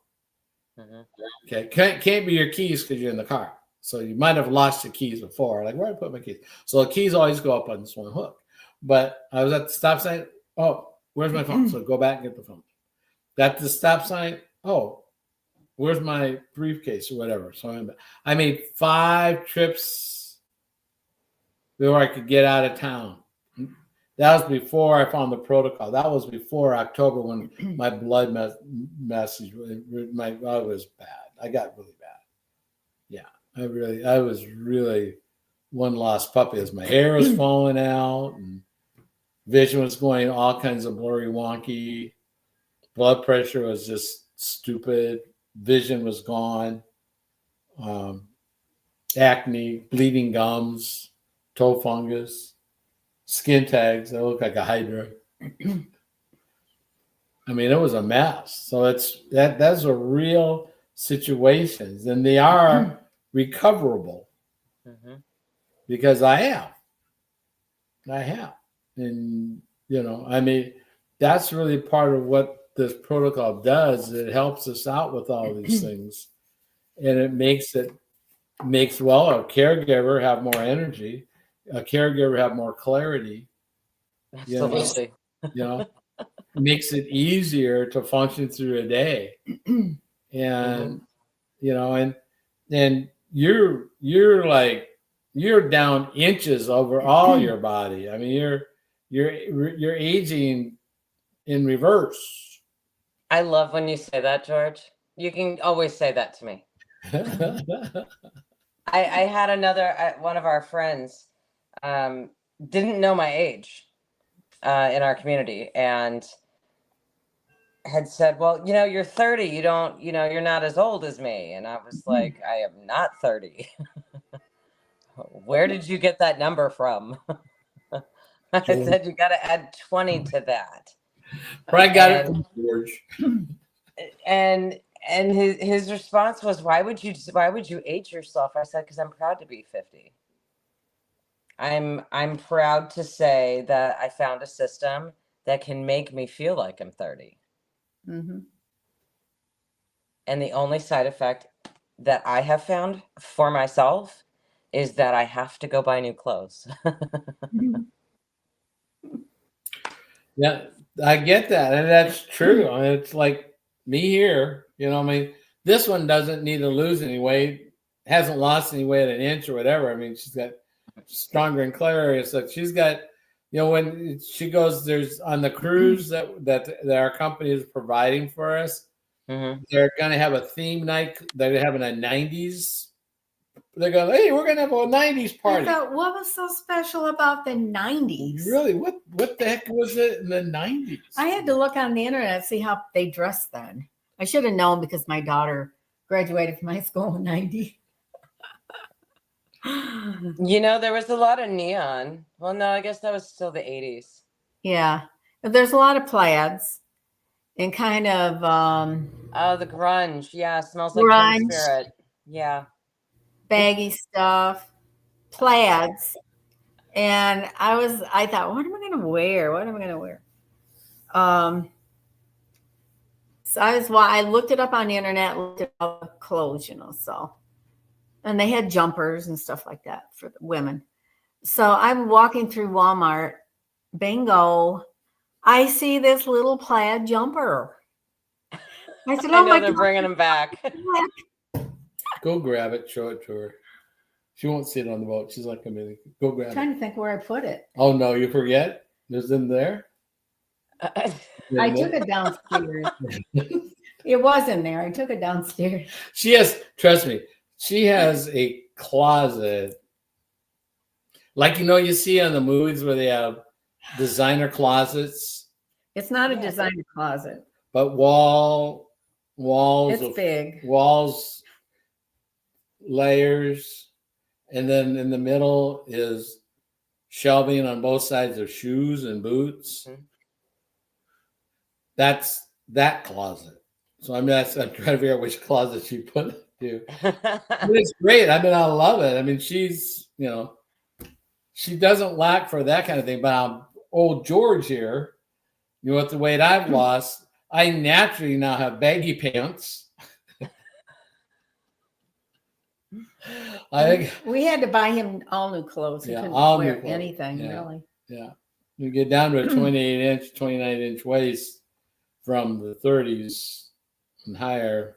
Mm-hmm. Okay, can't be your keys because you're in the car. So you might have lost your keys before. Like, where did I put my keys? So the keys always go up on this one hook. But I was at the stop sign. Oh, where's my phone? So go back and get the phone. At the stop sign. Oh, where's my briefcase or whatever? So I made 5 trips before I could get out of town. That was before I found the protocol. That was before October when my blood message, I was bad. I got really bad. Yeah, I was really one lost puppy as my hair was falling out and vision was going all kinds of blurry, wonky. Blood pressure was just stupid. Vision was gone. Acne, bleeding gums, toe fungus, skin tags. I look like a hydra. I mean, it was a mess. So that's a real situations, and they are recoverable because I have, and I mean, that's really part of what this protocol does. It helps us out with all these things, and it makes a caregiver have more energy, a caregiver have more clarity. Absolutely. Makes it easier to function through a day, and and you're down inches over all your body. I mean, you're aging in reverse. I love when you say that, George. You can always say that to me. I had one of our friends didn't know my age in our community and had said, well, you're 30. You don't, you're not as old as me. And I was like, I am not 30. Where did you get that number from? I said, you got to add 20 to that. Probably got it from George. And his response was, why would you age yourself? I said, because I'm proud to be 50. I'm proud to say that I found a system that can make me feel like I'm 30. And the only side effect that I have found for myself is that I have to go buy new clothes. Yeah, I get that. And that's true. I mean, it's like me here, I mean, this one doesn't need to lose any weight, hasn't lost any weight an inch or whatever. I mean, she's got stronger and clearer. It's like she's got, when she goes, there's on the cruise that our company is providing for us, they're going to have a theme night. They're having a 90s. They're going, hey, we're going to have a 90s party. I thought, what was so special about the 90s? Really? What the heck was it in the 90s? I had to look on the internet, see how they dressed then. I should have known because my daughter graduated from high school in 90. There was a lot of neon. Well, no, I guess that was still the 80s. Yeah. There's a lot of plaids and kind of the grunge. Yeah, smells like grunge. Teen Spirit. Yeah. Baggy stuff, plaids. And I thought, what am I going to wear? So I looked it up on the internet, looked at all the clothes, so. And they had jumpers and stuff like that for the women. So I'm walking through Walmart, bingo, I see this little plaid jumper. I said, I know they're bringing them back. Go grab it, show it to her. She won't see it on the boat. She's like, go grab it. I'm trying to think where I put it. Oh, no, you forget? It's in there? I took it downstairs. It was in there. I took it downstairs. Trust me, she has a closet. Like, you see on the movies where they have designer closets. It's not a designer closet. But walls. It's big. Walls, layers. And then in the middle is shelving on both sides of shoes and boots. That's that closet. So I'm trying to figure out which closet she put it to. But it's great. I love it. I mean, she's, she doesn't lack for that kind of thing. But old George here, with the weight I've lost, I naturally now have baggy pants. We had to buy him all new clothes. He couldn't wear anything, really. Yeah. You get down to a 29-inch waist from the 30s and higher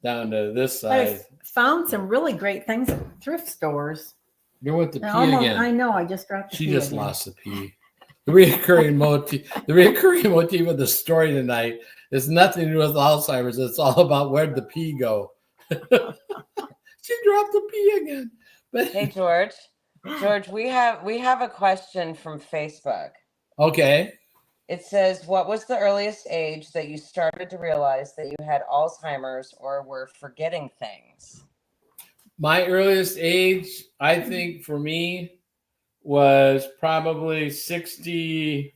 down to this size. I found some really great things at thrift stores. You're with the P Almost, again. I know. I just dropped the She P just again. lost the P. The recurring motif of the story tonight is nothing to do with Alzheimer's. It's all about where'd the P go. She dropped the P again. But Hey, George. George, we have a question from Facebook. okay. It says, what was the earliest age that you started to realize that you had Alzheimer's or were forgetting things? My earliest age, I think for me, was probably 60,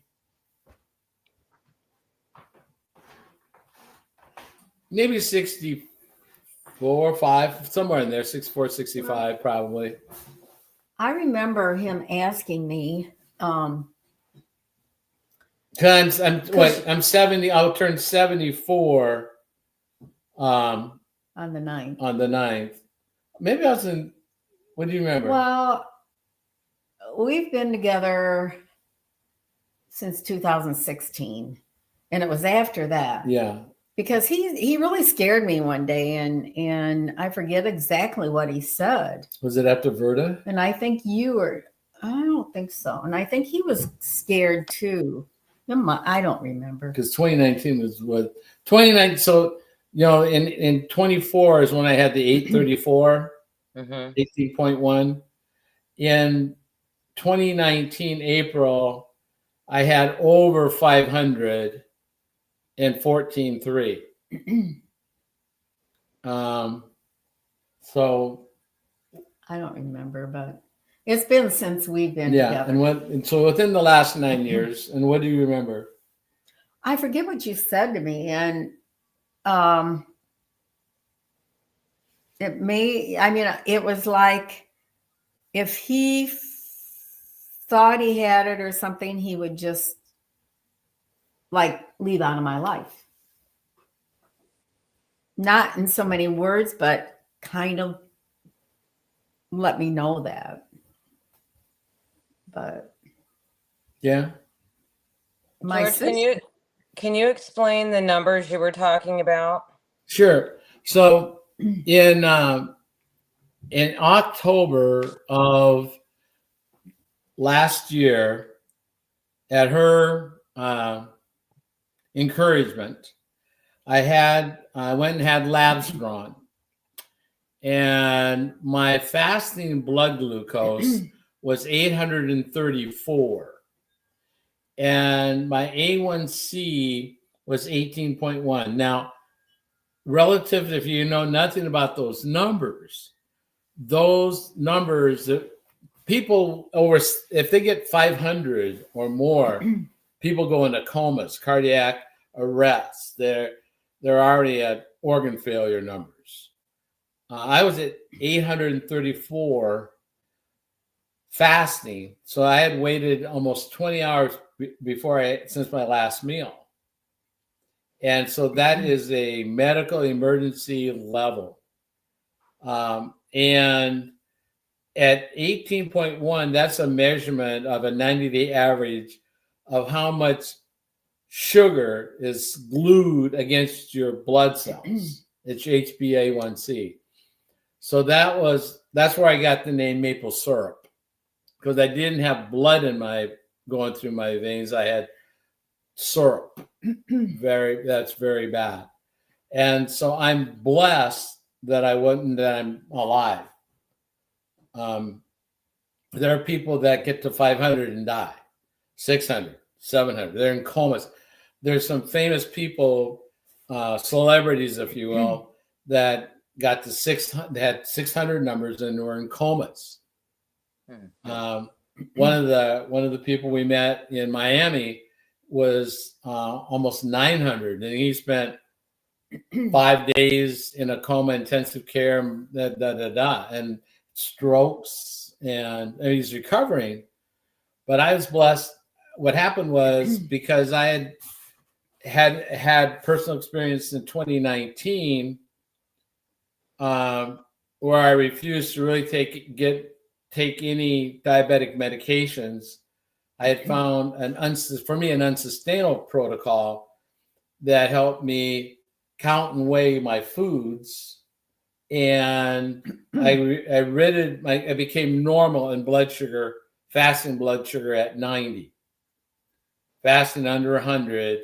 maybe 64, 5, somewhere in there, 64, 65, probably. I remember him asking me, Cause I'm 70, I'll turn 74 on the 9th. on the 9th. Maybe I was in, what do you remember? Well, we've been together since 2016, and it was after that. Yeah. Because he really scared me one day, and I forget exactly what he said. Was it after Verda? And I think you were, I don't think so. And I think he was scared too. I don't remember. Because 2019 was what 29. So in 24 is when I had the 834, 18.1. In 2019 April, I had over 500 and 14.3. So I don't remember, but it's been since we've been together. And so within the last 9 years, and what do you remember? I forget what you said to me, and it was like if he thought he had it or something, he would just like leave out of my life. Not in so many words, but kind of let me know that. But yeah. George, can you explain the numbers you were talking about? Sure. So in October of last year, at her encouragement, I went and had labs drawn, and my fasting blood glucose was 834, and my A1C was 18.1. Now, relative, if you know nothing about those numbers people if they get 500 or more, people go into comas, cardiac arrests. They're already at organ failure numbers. I was at 834 fasting, so I had waited almost 20 hours since my last meal, and so that is a medical emergency level. And at 18.1, that's a measurement of a 90-day average of how much sugar is glued against your blood cells. It's HbA1c. So that's where I got the name maple syrup, because I didn't have blood going through my veins. I had syrup. That's very bad. And so I'm blessed that I'm alive. There are people that get to 500 and die, 600, 700. They're in comas. There's some famous people, celebrities, if you will, that got to 600, they had 600 numbers and were in comas. One of the people we met in Miami was almost 900, and he spent 5 days in a coma, intensive care, and strokes, and he's recovering. But I was blessed. What happened was, because I had personal experience in 2019, where I refused to really take any diabetic medications. I had found an unsustainable protocol that helped me count and weigh my foods and I became normal in blood sugar, fasting blood sugar at 90, fasting under 100,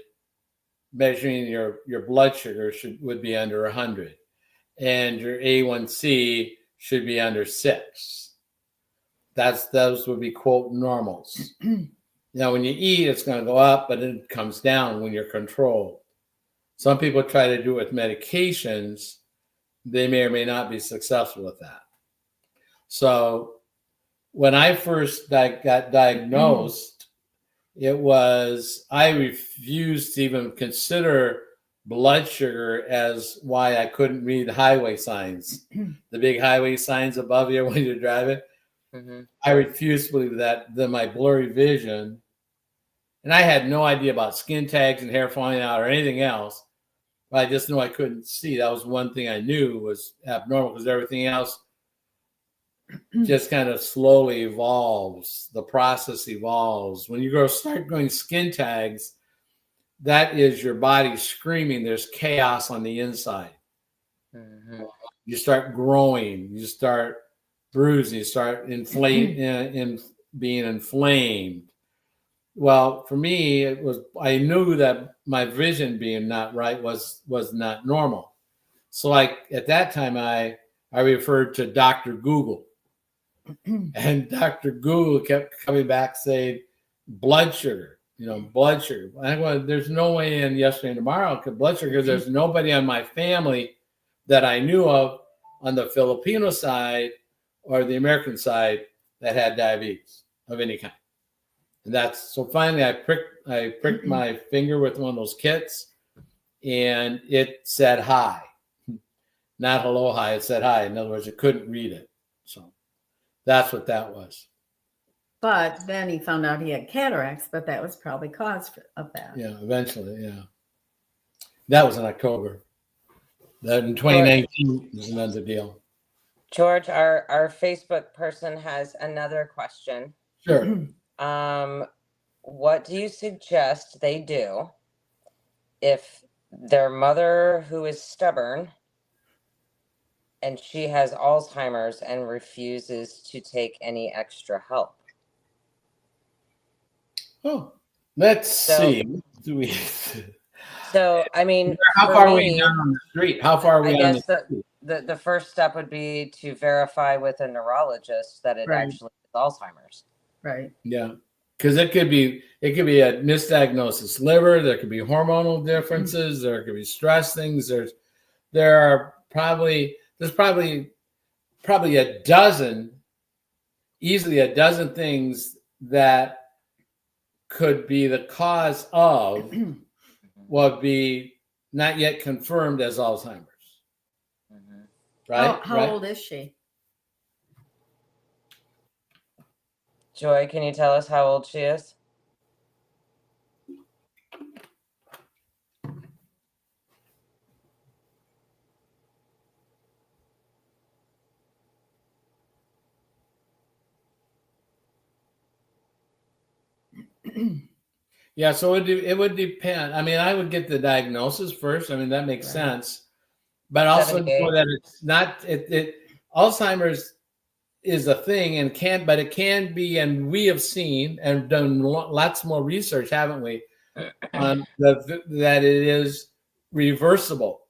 measuring your blood sugar would be under 100, and your A1C should be under 6. Those would be quote normals. Now, when you eat, it's going to go up, but it comes down when you're controlled. Some people try to do it with medications. They may or may not be successful with that. So when I first got diagnosed, I refused to even consider blood sugar as why I couldn't read highway signs, the big highway signs above you when you're driving. Mm-hmm. I refused to believe that. Then my blurry vision, and I had no idea about skin tags and hair falling out or anything else. But I just knew I couldn't see. That was one thing I knew was abnormal, because everything else just kind of slowly evolves. The process evolves. When you start going skin tags, that is your body screaming. There's chaos on the inside. Mm-hmm. You start growing. You start bruising. You start being inflamed. Well, for me, I knew that my vision being not right was not normal. So at that time, I referred to Dr. Google. And Dr. Google kept coming back saying, blood sugar, blood sugar. There's no way in yesterday and tomorrow blood sugar, because there's nobody on my family that I knew of on the Filipino side or the American side that had diabetes of any kind. And so finally I pricked my finger with one of those kits, and it said hi, not hello, hi. It said hi. In other words, it couldn't read it. So that's what that was. But then he found out he had cataracts, but that was probably cause of that. Yeah, eventually, yeah. That was in October. That in 2019 was another deal. George, our Facebook person has another question. Sure. What do you suggest they do if their mother, who is stubborn, and she has Alzheimer's and refuses to take any extra help? Oh, let's see. So, I mean, how far are we down on the street? How far are we on the street? The first step would be to verify with a neurologist that it actually is Alzheimer's. Right. Yeah. Because it could be a misdiagnosis liver. There could be hormonal differences. There could be stress things. There's probably easily a dozen things that could be the cause of what be not yet confirmed as Alzheimer's. Mm-hmm. Right? How old is she? Joy, can you tell us how old she is? Yeah, so it would depend. I mean, I would get the diagnosis first. I mean, that makes sense. But also for that, it's not Alzheimer's is a thing and it can be, and we have seen and done lots more research, haven't we, on that it is reversible.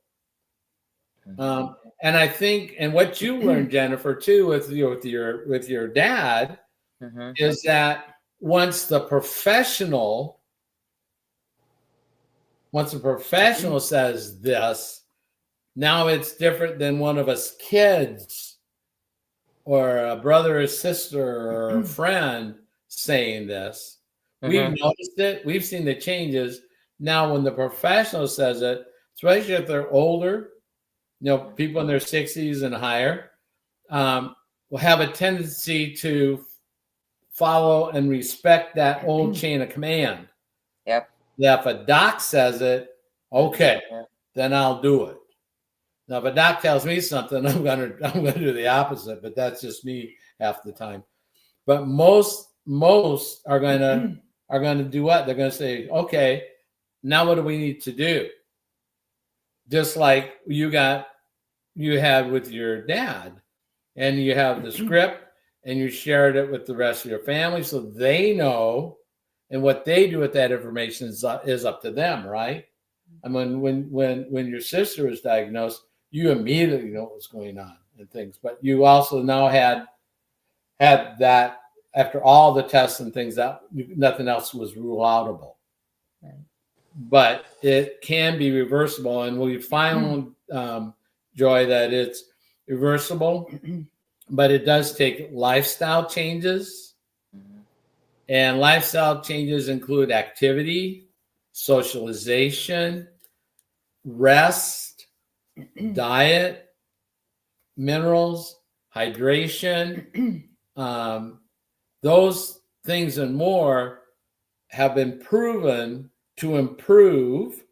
And I think, and what you learned, Jennifer, too, with your dad, is that once the professional says this, now it's different than one of us kids or a brother or sister or a friend saying this. We've noticed it. We've seen the changes. Now, when the professional says it, especially if they're older, people in their 60s and higher, will have a tendency to follow and respect that old chain of command. Yep. Yeah, if a doc says it, okay, then I'll do it. Now, if a doc tells me something, I'm gonna do the opposite. But that's just me half the time. But most are gonna do what? They're gonna say, okay, now what do we need to do? Just like you you had with your dad, and you have the script, and you shared it with the rest of your family, so they know, and what they do with that information is up to them, right? I mean, when your sister was diagnosed, you immediately know what was going on and things, but you also now had that after all the tests and things that nothing else was rule outable. Right. But it can be reversible, and we found, Joy, that it's reversible, but it does take lifestyle changes, and lifestyle changes include activity, socialization, rest, diet, minerals, hydration. Those things and more have been proven to improve,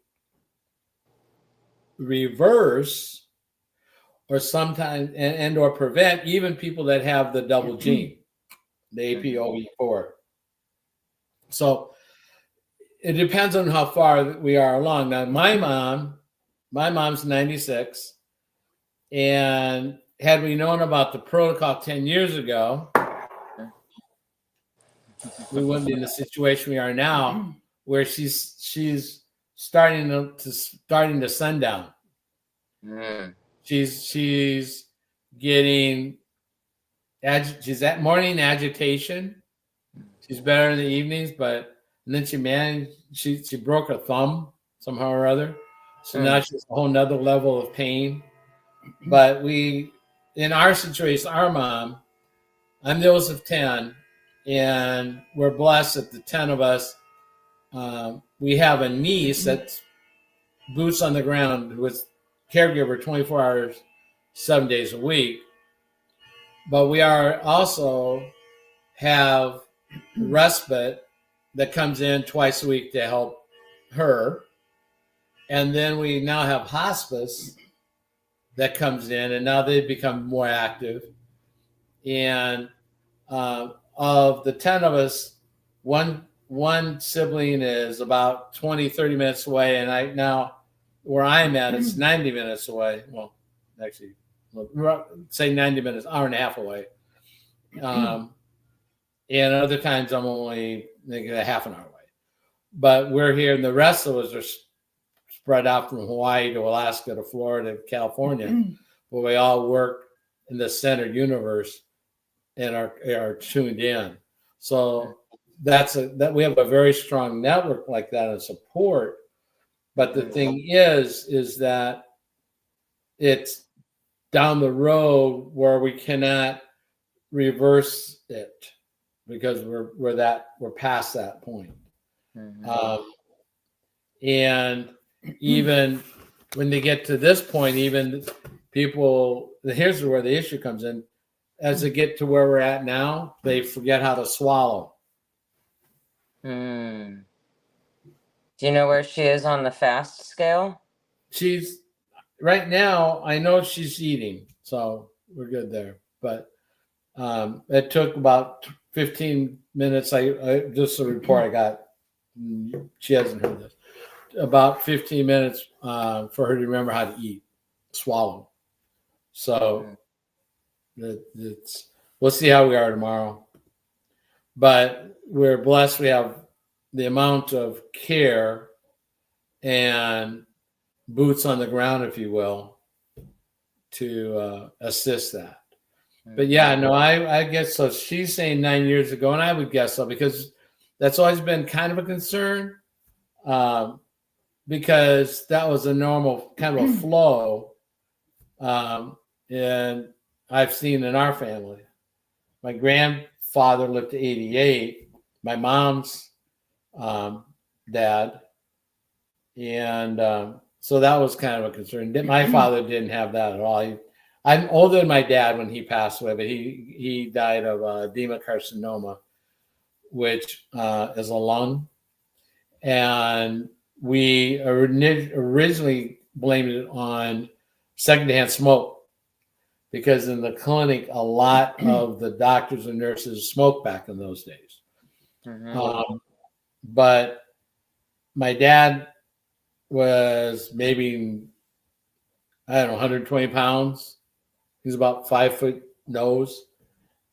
reverse, or sometimes and or prevent even people that have the double gene, the APOE4. So it depends on how far we are along. Now, my mom's 96, and had we known about the protocol 10 years ago, we wouldn't be in the situation we are now, where she's starting to sundown. She's getting she's at morning agitation. She's better in the evenings, but and then she broke her thumb somehow or other. So now she's a whole nother level of pain. But in our situation, our mom, I'm the oldest of 10, and we're blessed that the 10 of us, we have a niece that's boots on the ground with caregiver 24 hours, 7 days a week. But we are also have respite that comes in twice a week to help her. And then we now have hospice that comes in, and now they've become more active. And of the 10 of us, one sibling is about 20, 30 minutes away. And now where I'm at, it's 90 minutes away. Well, actually, say 90 minutes, hour and a half away. And other times I'm only a half an hour away. But we're here, and the rest of us are spread out from Hawaii to Alaska to Florida to California, where we all work in the center universe and are tuned in. So that we have a very strong network like that and support. But the thing is that it's down the road where we cannot reverse it because we're past that point. And even when they get to this point, even people, here's where the issue comes in. As they get to where we're at now, they forget how to swallow. Do you know where she is on the fast scale? She's right now, I know she's eating, so we're good there. But it took about 15 minutes. I just a report I got. She hasn't heard this. About 15 minutes for her to remember how to eat, swallow. So we'll see how we are tomorrow. But we're blessed. We have the amount of care and boots on the ground, if you will, to assist that. But yeah, no, I guess so. She's saying 9 years ago, and I would guess so, because that's always been kind of a concern, because that was a normal kind of a flow. And I've seen in our family, my grandfather lived to 88, my mom's dad. And so that was kind of a concern. My father didn't have that at all. I'm older than my dad when he passed away, but he died of adenocarcinoma, which is a lung. And we originally blamed it on secondhand smoke, because in the clinic, a lot of the doctors and nurses smoked back in those days. But my dad was maybe I don't know, 120 pounds. He's about 5 foot nose,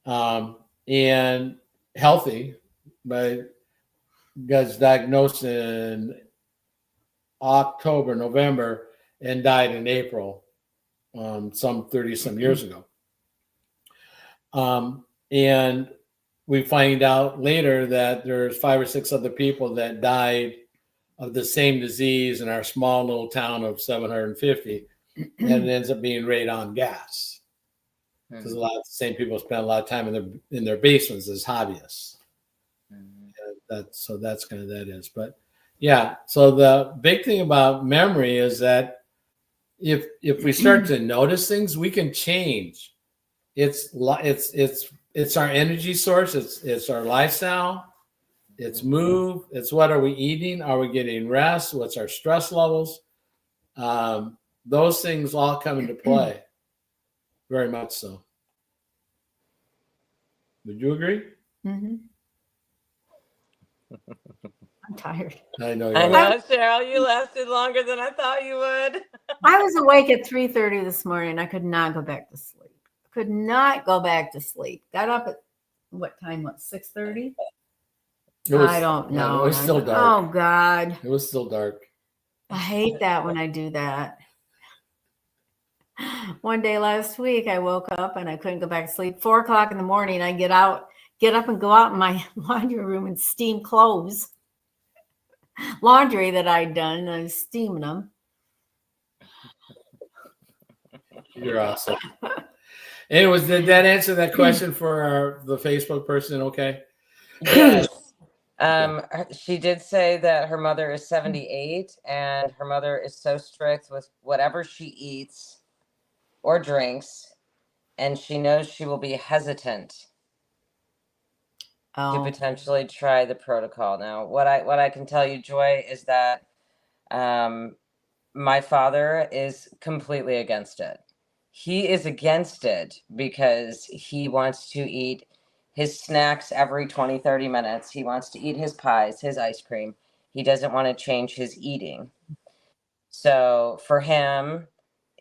and healthy, but got diagnosed in October, November, and died in April, some 30 some years ago. And we find out later that there's 5 or 6 other people that died of the same disease in our small little town of 750, and it ends up being radon gas, because a lot of the same people spend a lot of time in their basements as hobbyists. That's kind of that is. But yeah, so the big thing about memory is that if we start to notice things, we can change. It's our energy source. It's our lifestyle. It's move. It's what are we eating? Are we getting rest? What's our stress levels? Those things all come into play. Very much so. Would you agree? Mm-hmm. I'm tired. I know. I know, Cheryl, you lasted longer than I thought you would. I was awake at 3:30 this morning. I could not go back to sleep. Could not go back to sleep. Got up at what time? What, 6:30? I don't know. It was still dark. Oh God. It was still dark. I hate that when I do that. One day last week, I woke up and I couldn't go back to sleep. 4 o'clock in the morning, I get up and go out in my laundry room and steam clothes. Laundry that I'd done, I was steaming them. You're awesome. Anyways, did that answer that question for the Facebook person? Okay. Yes. She did say that her mother is 78 and her mother is so strict with whatever she eats or drinks, and she knows she will be hesitant to potentially try the protocol. Now, what I can tell you, Joy, is that my father is completely against it. He is against it because he wants to eat his snacks every 20, 30 minutes. He wants to eat his pies, his ice cream. He doesn't want to change his eating. So for him,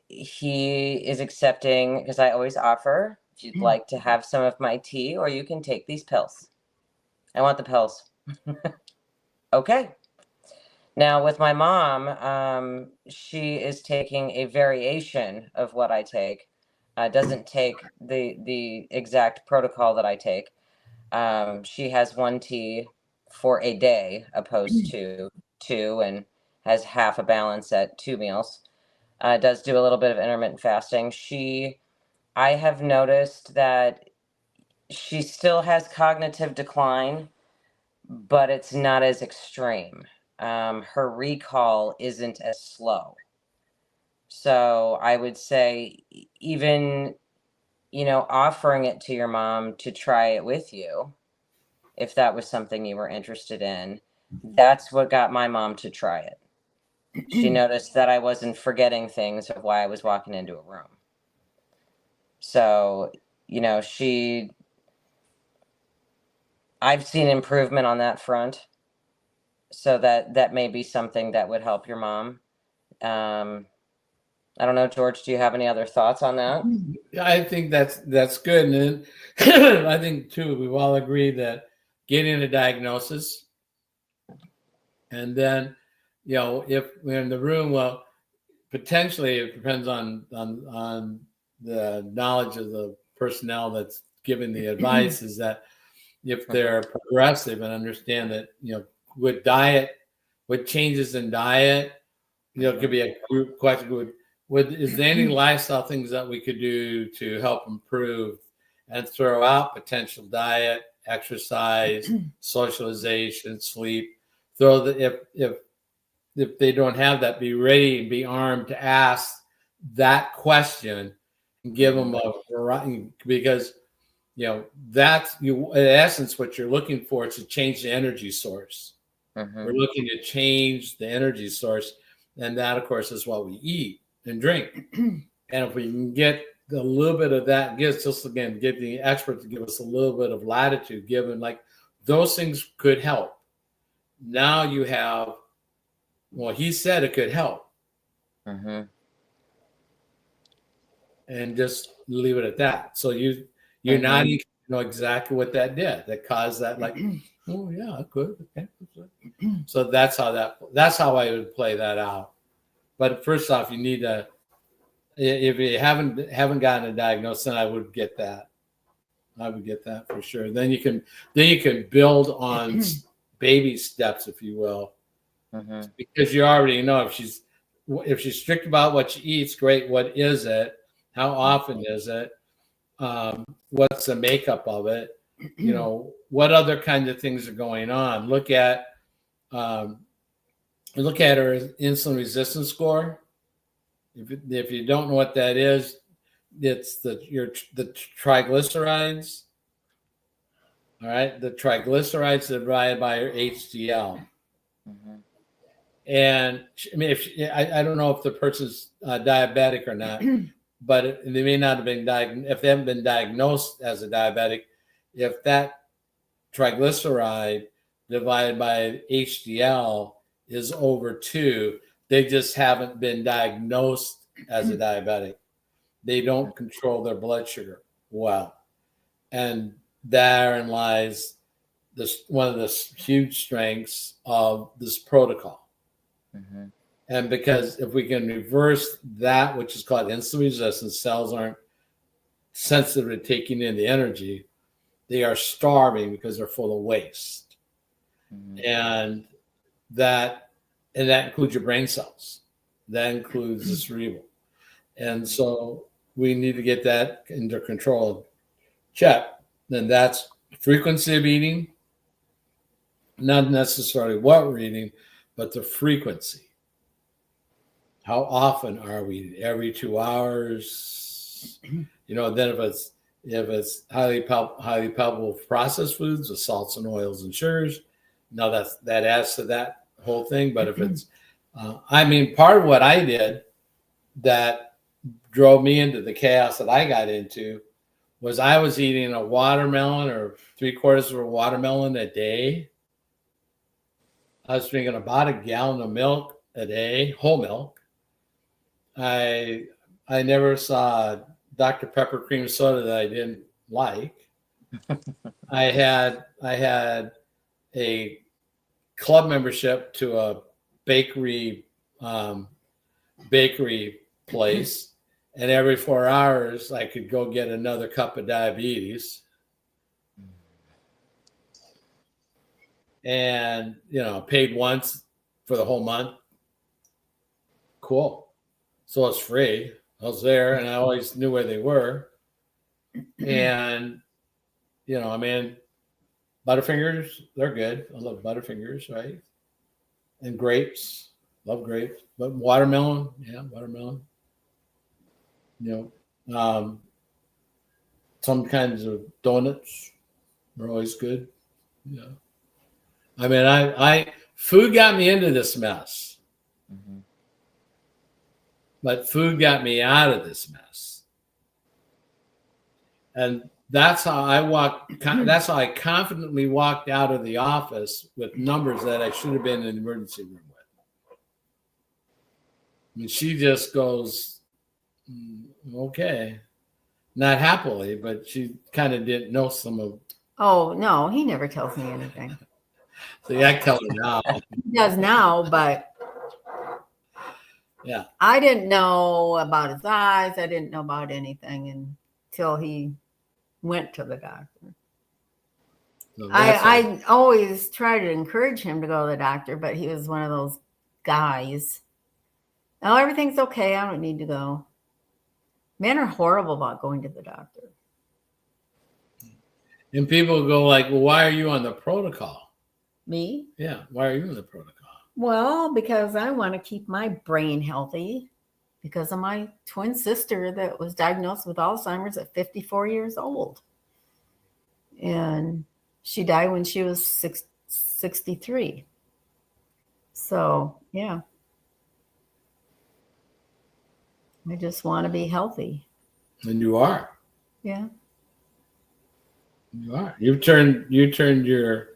he is accepting, because I always offer, if you'd like to have some of my tea, or you can take these pills. I want the pills. Okay. Now with my mom, she is taking a variation of what I take. Doesn't take the exact protocol that I take. She has 1 tea for a day opposed to 2, and has half a balance at 2 meals. Does do a little bit of intermittent fasting. I have noticed that she still has cognitive decline, but it's not as extreme. Her recall isn't as slow. So I would say even, offering it to your mom to try it with you, if that was something you were interested in, that's what got my mom to try it. She noticed that I wasn't forgetting things of why I was walking into a room. So, I've seen improvement on that front. So that may be something that would help your mom. I don't know, George, do you have any other thoughts on that? I think that's good. And then I think too, we've all agreed that getting a diagnosis, and then, if we're in the room, well, potentially it depends on the knowledge of the personnel that's giving the advice, is that if they're progressive and understand that, with diet, with changes in diet, it could be a group question. Is there any lifestyle things that we could do to help improve and throw out potential diet, exercise, socialization, sleep? So that if they don't have that, be ready and be armed to ask that question and give them a variety, because that's in essence what you're looking for, is to change the energy source. We're looking to change the energy source, and that, of course, is what we eat and drink. And if we can get a little bit of that, get the expert to give us a little bit of latitude, given like those things could help. Now you have, well, he said it could help. and just leave it at that. So you're not even know exactly what that did that caused that, like, oh yeah, good. Okay. So that's how I would play that out. But first off, you need to, if you haven't gotten a diagnosis, then I would get that. I would get that for sure. Then you can build on baby steps, if you will, because you already know if she's strict about what she eats, great. What is it? How often is it? What's the makeup of it? You know, what other kinds of things are going on? Look at her insulin resistance score. If you don't know what that is, it's the triglycerides. All right, the triglycerides divided by your HDL. And I mean, I don't know if the person's diabetic or not, but they may not have been diagnosed. If they haven't been diagnosed as a diabetic, if that triglyceride divided by HDL is over 2, they just haven't been diagnosed as a diabetic. They don't control their blood sugar well. And therein lies one of the huge strengths of this protocol. And because if we can reverse that, which is called insulin resistance, cells aren't sensitive to taking in the energy. They are starving because they're full of waste. And that includes your brain cells. That includes the cerebral. And so we need to get that under control. Check. Then that's frequency of eating, not necessarily what we're eating, but the frequency. How often are we eating? Every 2 hours? You know, then if it's highly palatable processed foods with salts and oils and sugars, now that adds to that whole thing. But if it's, I mean, part of what I did that drove me into the chaos that I got into was I was eating a watermelon or 3/4 of a watermelon a day. I was drinking about a gallon of milk a day, whole milk. I never saw Dr. Pepper cream soda that I didn't like. I had a club membership to a bakery place, and every 4 hours I could go get another cup of diabetes. And, you know, paid once for the whole month. Cool. So it's free. I was there and I always knew where they were. And, you know, I mean, Butterfingers, they're good. I love Butterfingers, right? And grapes, love grapes. But watermelon, yeah, watermelon. You know, some kinds of donuts are always good. Yeah. I mean, food got me into this mess, but food got me out of this mess. And that's how that's how I confidently walked out of the office with numbers that I should have been in the emergency room with. I mean, she just goes, okay, not happily, but she kind of didn't know some of. Oh, no, he never tells me anything. So I tell her now. He does now, but yeah, I didn't know about his eyes. I didn't know about anything until he went to the doctor. So I always try to encourage him to go to the doctor, but he was one of those guys. Oh, everything's okay. I don't need to go. Men are horrible about going to the doctor. And people go like, well, why are you on the protocol? Me? Yeah. Why are you on the protocol? Well, because I want to keep my brain healthy because of my twin sister that was diagnosed with Alzheimer's at 54 years old. And she died when she was 63. So, yeah. I just want to be healthy. And you are. Yeah. You are. You turned your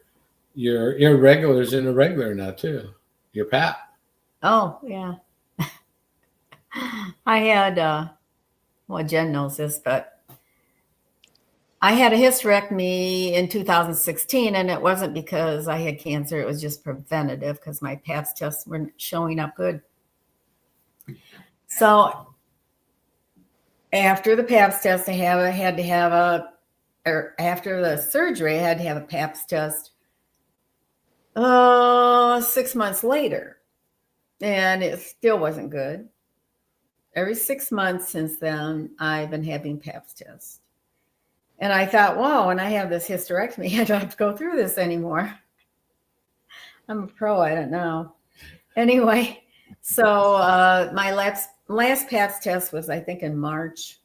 irregulars into regular now too. Your PAP. Oh, yeah. I had well, Jen knows this, but I had a hysterectomy in 2016, and it wasn't because I had cancer. It was just preventative because my Pap tests weren't showing up good. So after the Pap test, after the surgery, I had to have a Pap test 6 months later, and it still wasn't good. Every 6 months since then, I've been having Pap tests. And I thought, whoa, when I have this hysterectomy, I don't have to go through this anymore. I'm a pro, I don't know. Anyway, so my last Pap test was, I think, in March.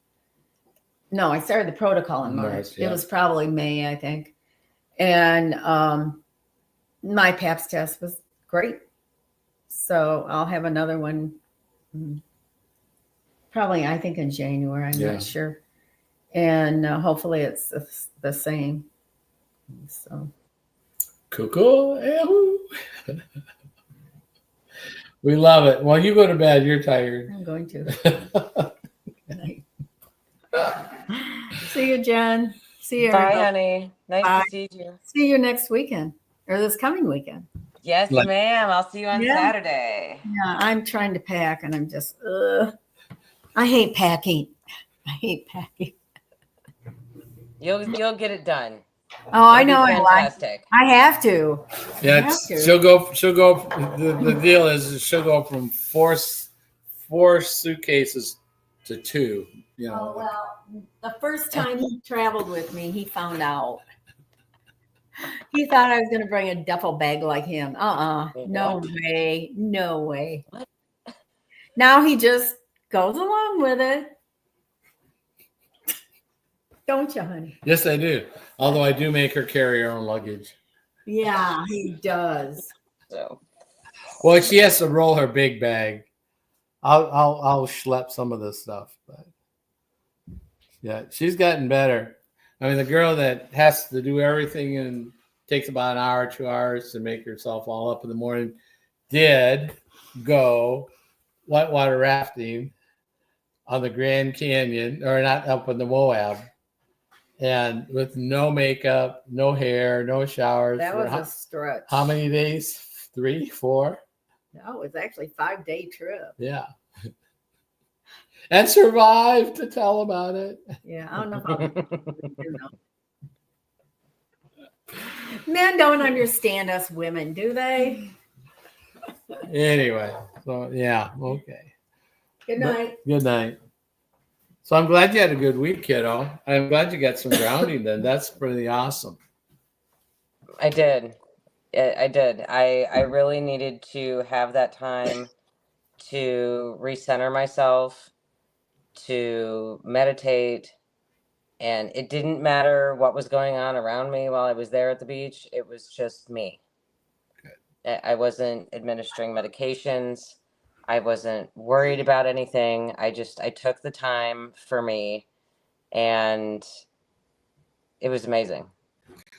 No, I started the protocol in March. Yeah. It was probably May, I think. And my Pap test was great. So I'll have another one probably, I think, in January. I'm not sure. And hopefully it's the same. So. Cool. We love it. Well, you go to bed. You're tired. I'm going to. Good night. See you, Jen. See you. Bye, honey. Nice to see you. See you next weekend or this coming weekend. Yes, ma'am. I'll see you on Saturday. Yeah, I'm trying to pack, and I'm just, I hate packing. You'll get it done. Oh, I know. Fantastic. I have to. Yeah, she'll go. The deal is she'll go from four suitcases to 2. You know. Oh, well, the first time he traveled with me, he found out. He thought I was going to bring a duffel bag like him. No way. No way. What? Now he just goes along with it. Don't you, honey? Yes, I do. Although I do make her carry her own luggage. Yeah, he does. So, well, she has to roll her big bag. I'll schlep some of this stuff, but yeah, she's gotten better. I mean, the girl that has to do everything and takes about an hour, 2 hours to make herself all up in the morning did go whitewater rafting on the Grand Canyon, or not up in the Moab. And with no makeup, no hair, no showers. That was a stretch. How many days? 3, 4? No, it was actually a 5-day trip. Yeah. And survived to tell about it. Yeah, I don't know how. Men don't understand us women, do they? Anyway, so yeah, okay. Good night. Good night. So I'm glad you had a good week, kiddo. I'm glad you got some grounding then. That's pretty awesome. I did. I really needed to have that time to recenter myself, to meditate. And it didn't matter what was going on around me while I was there at the beach. It was just me. Good. I wasn't administering medications. I wasn't worried about anything. I took the time for me, and it was amazing.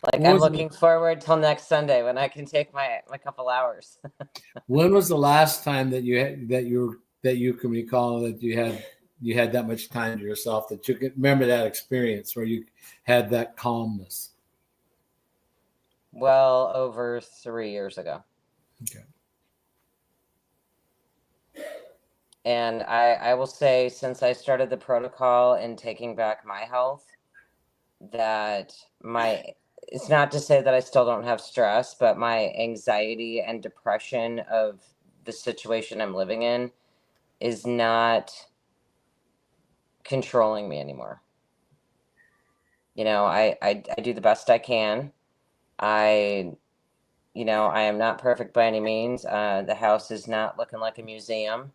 Like, I'm looking forward till next Sunday when I can take my couple hours. When was the last time that you can recall that you had that much time to yourself, that you could remember that experience where you had that calmness? Well, over 3 years ago. Okay. And I will say, since I started the protocol and taking back my health, that it's not to say that I still don't have stress, but my anxiety and depression of the situation I'm living in is not controlling me anymore. You know, I do the best I can. I am not perfect by any means. The house is not looking like a museum.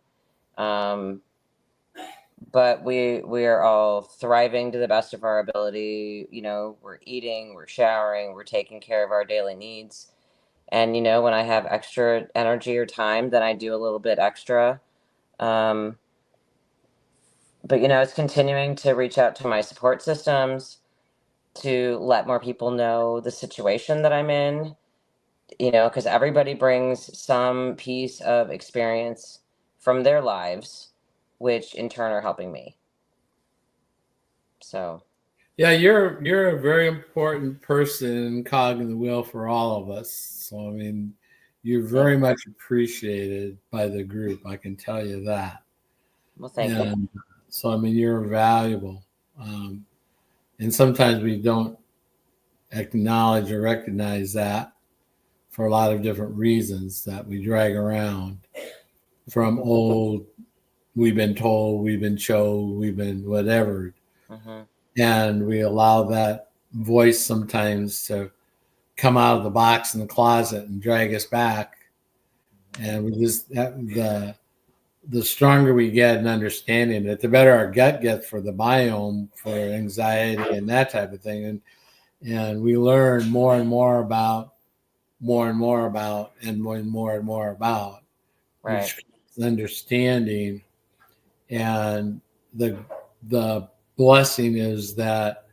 But we are all thriving to the best of our ability. You know, we're eating, we're showering, we're taking care of our daily needs. And, you know, when I have extra energy or time, then I do a little bit extra. But, you know, it's continuing to reach out to my support systems, to let more people know the situation that I'm in, you know, because everybody brings some piece of experience from their lives, which in turn are helping me. So Yeah, you're a very important person cogging the wheel for all of us. So I mean, you're very much appreciated by the group. I can tell you that. well, thank you. And so I mean, you're valuable. And sometimes we don't acknowledge or recognize that for a lot of different reasons that we drag around from old, we've been told, we've been showed, we've been whatever. And we allow that voice sometimes to come out of the box in the closet and drag us back. And we just, the stronger we get in understanding it, the better our gut gets for the biome, for anxiety and that type of thing. And we learn more and more about, right, which understanding. And the blessing is that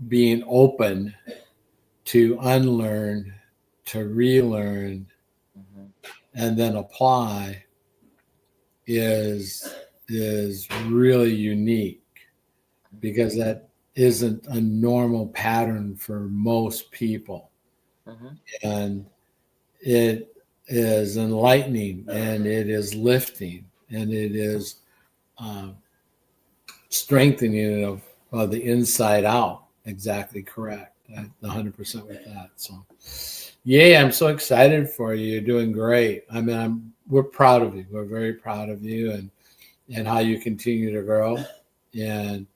being open to unlearn, to relearn, and then apply is really unique, because that isn't a normal pattern for most people. And it is enlightening, and it is lifting, and it is strengthening of the inside out. Exactly correct. 100% with that. So, yeah, I'm so excited for you. You're doing great. I mean, we're proud of you. We're very proud of you and how you continue to grow. And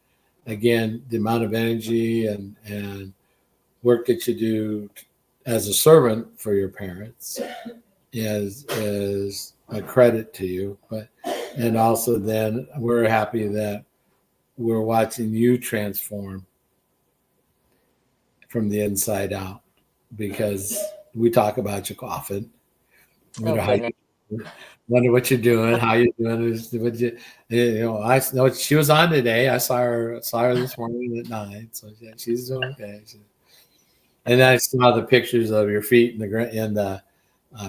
again, the amount of energy and work that you do as a servant for your parents is a credit to you. And also then we're happy that we're watching you transform from the inside out, because we talk about you often. Wonder what you're doing, how you're doing. I know she was on today. I saw her this morning at 9. So yeah, she's doing okay. And I saw the pictures of your feet in the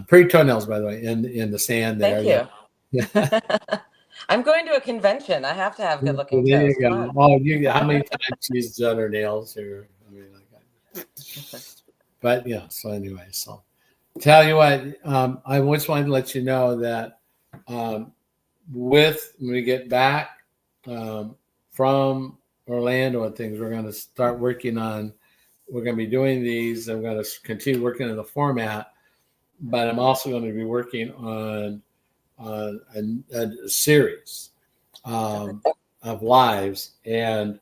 pretty toenails, by the way, in the sand there. Thank you. I'm going to a convention. I have to have good looking There toes. you go. Oh, how many times she's done her nails here? I mean, but yeah. So anyway, so tell you what, I just wanted to let you know that when we get back from Orlando and things, we're going to start working on. We're going to be doing these. I'm going to continue working on the format, but I'm also going to be working on a series of lives, and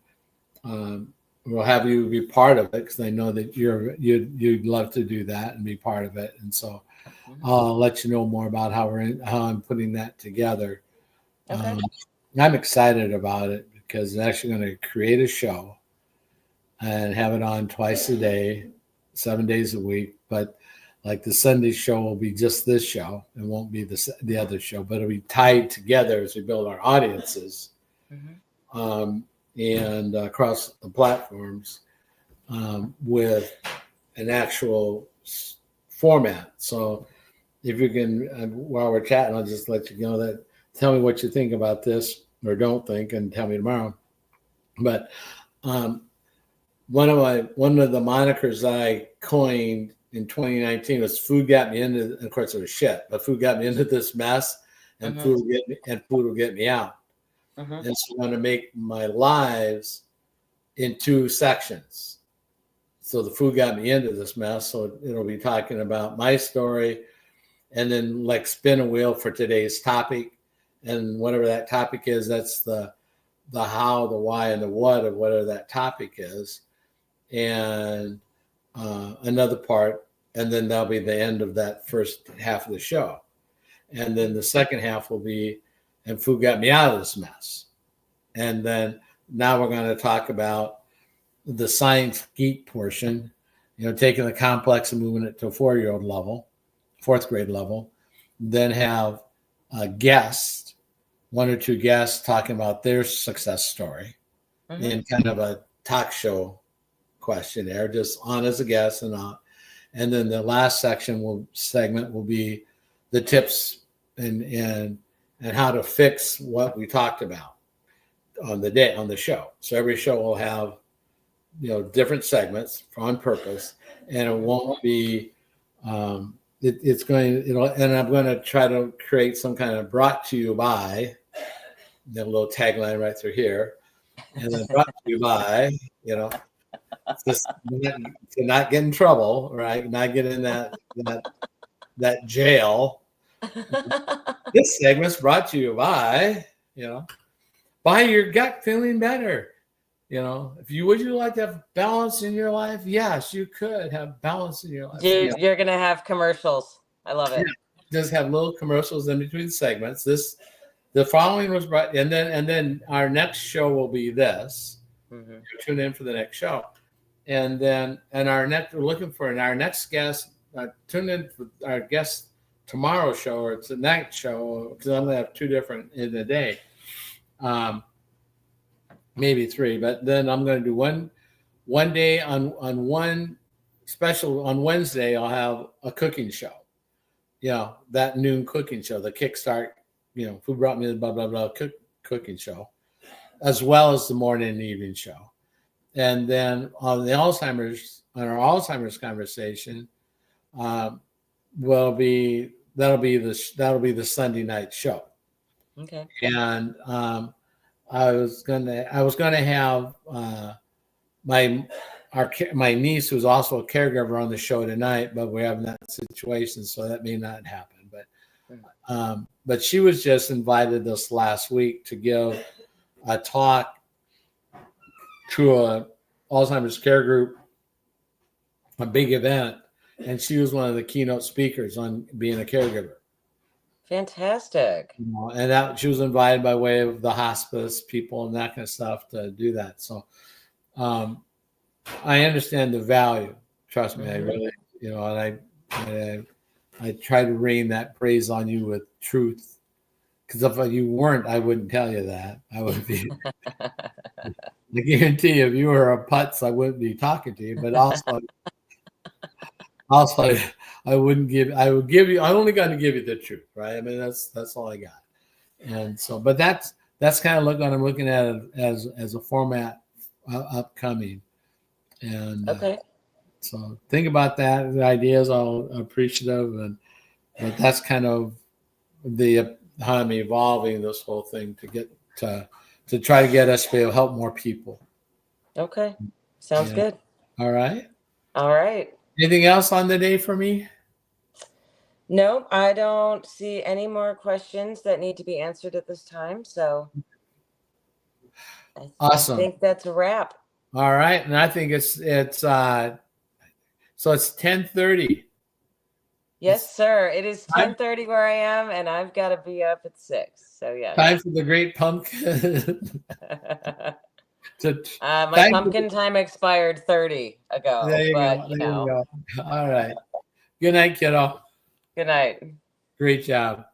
we'll have you be part of it, because I know that you'd love to do that and be part of it. And so I'll let you know more about how I'm putting that together. I'm excited about it, because I'm actually going to create a show and have it on twice a day, 7 days a week. But like the Sunday show will be just this show. It won't be the other show, but it'll be tied together as we build our audiences and across the platforms with an actual format. So if you can, while we're chatting, I'll just let you know that. Tell me what you think about this, or don't think, and tell me tomorrow. But one of the monikers I coined in 2019 was "Food got me into," and of course it was shit, but food got me into this mess, and food will get me out. And so I'm going to make my lives in 2 sections. So the food got me into this mess, so it'll be talking about my story, and then like spin a wheel for today's topic, and whatever that topic is, that's the how, the why, and the what of whatever that topic is, and another part, and then that'll be the end of that first half of the show. And then the second half will be, and food got me out of this mess. And then now we're going to talk about the science geek portion, taking the complex and moving it to a 4-year-old level, 4th grade level. Then have a guest, 1 or 2 guests talking about their success story in kind of a talk show questionnaire, just on as a guest and not. And then the last segment will be the tips and how to fix what we talked about. the show. So every show will have, different segments on purpose, and it won't be. It's going, and I'm going to try to create some kind of brought to you by, the little tagline right through here, and then brought to you by, just to not get in trouble, right? Not get in that jail. This segment's brought to you by, by your gut feeling better. Would you like to have balance in your life? Yes, you could have balance in your life. Dude, you're gonna have commercials. I love it. Yeah, just have little commercials in between segments. The following was brought, and then our next show will be this. Mm-hmm. Tune in for the next show, and we're looking for our next guest. Tune in for our guest tomorrow's show, or it's the night show, because I'm gonna have 2 different in a day. Maybe 3, but then I'm going to do one day on one special. On Wednesday, I'll have a cooking show. That noon cooking show, the Kickstart, Who Brought Me the blah, blah, blah cooking show, as well as the morning and evening show. And then on our Alzheimer's conversation, that'll be the Sunday night show. Okay. And I was gonna have my niece, who's also a caregiver, on the show tonight, but we're having that situation, so that may not happen. But she was just invited this last week to give a talk to a Alzheimer's care group, a big event, and she was one of the keynote speakers on being a caregiver. Fantastic. And that she was invited by way of the hospice people and that kind of stuff to do that. So I understand the value. Trust me, I really, and I try to rain that praise on you with truth. Because if you weren't, I wouldn't tell you that. I would be. I guarantee if you were a putz, I wouldn't be talking to you. But also, I would give you. I only got to give you the truth, right? I mean, that's all I got. And so, but that's kind of what I'm looking at it as a format upcoming. And okay. So think about that. The ideas I'm appreciative, but that's kind of how I'm evolving this whole thing to get to try to get us to be able to help more people. Okay, sounds good. All right. All right. Anything else on the day for me? No, I don't see any more questions that need to be answered at this time. So awesome. I think that's a wrap. All right. And I think it's 10:30. Yes, sir. It is 10:30 where I am, and I've got to be up at 6. So yeah. Time for the great pumpkin. My pumpkin time expired 30 ago. There you but, go. There you go. All right. Good night, kiddo. Good night. Great job.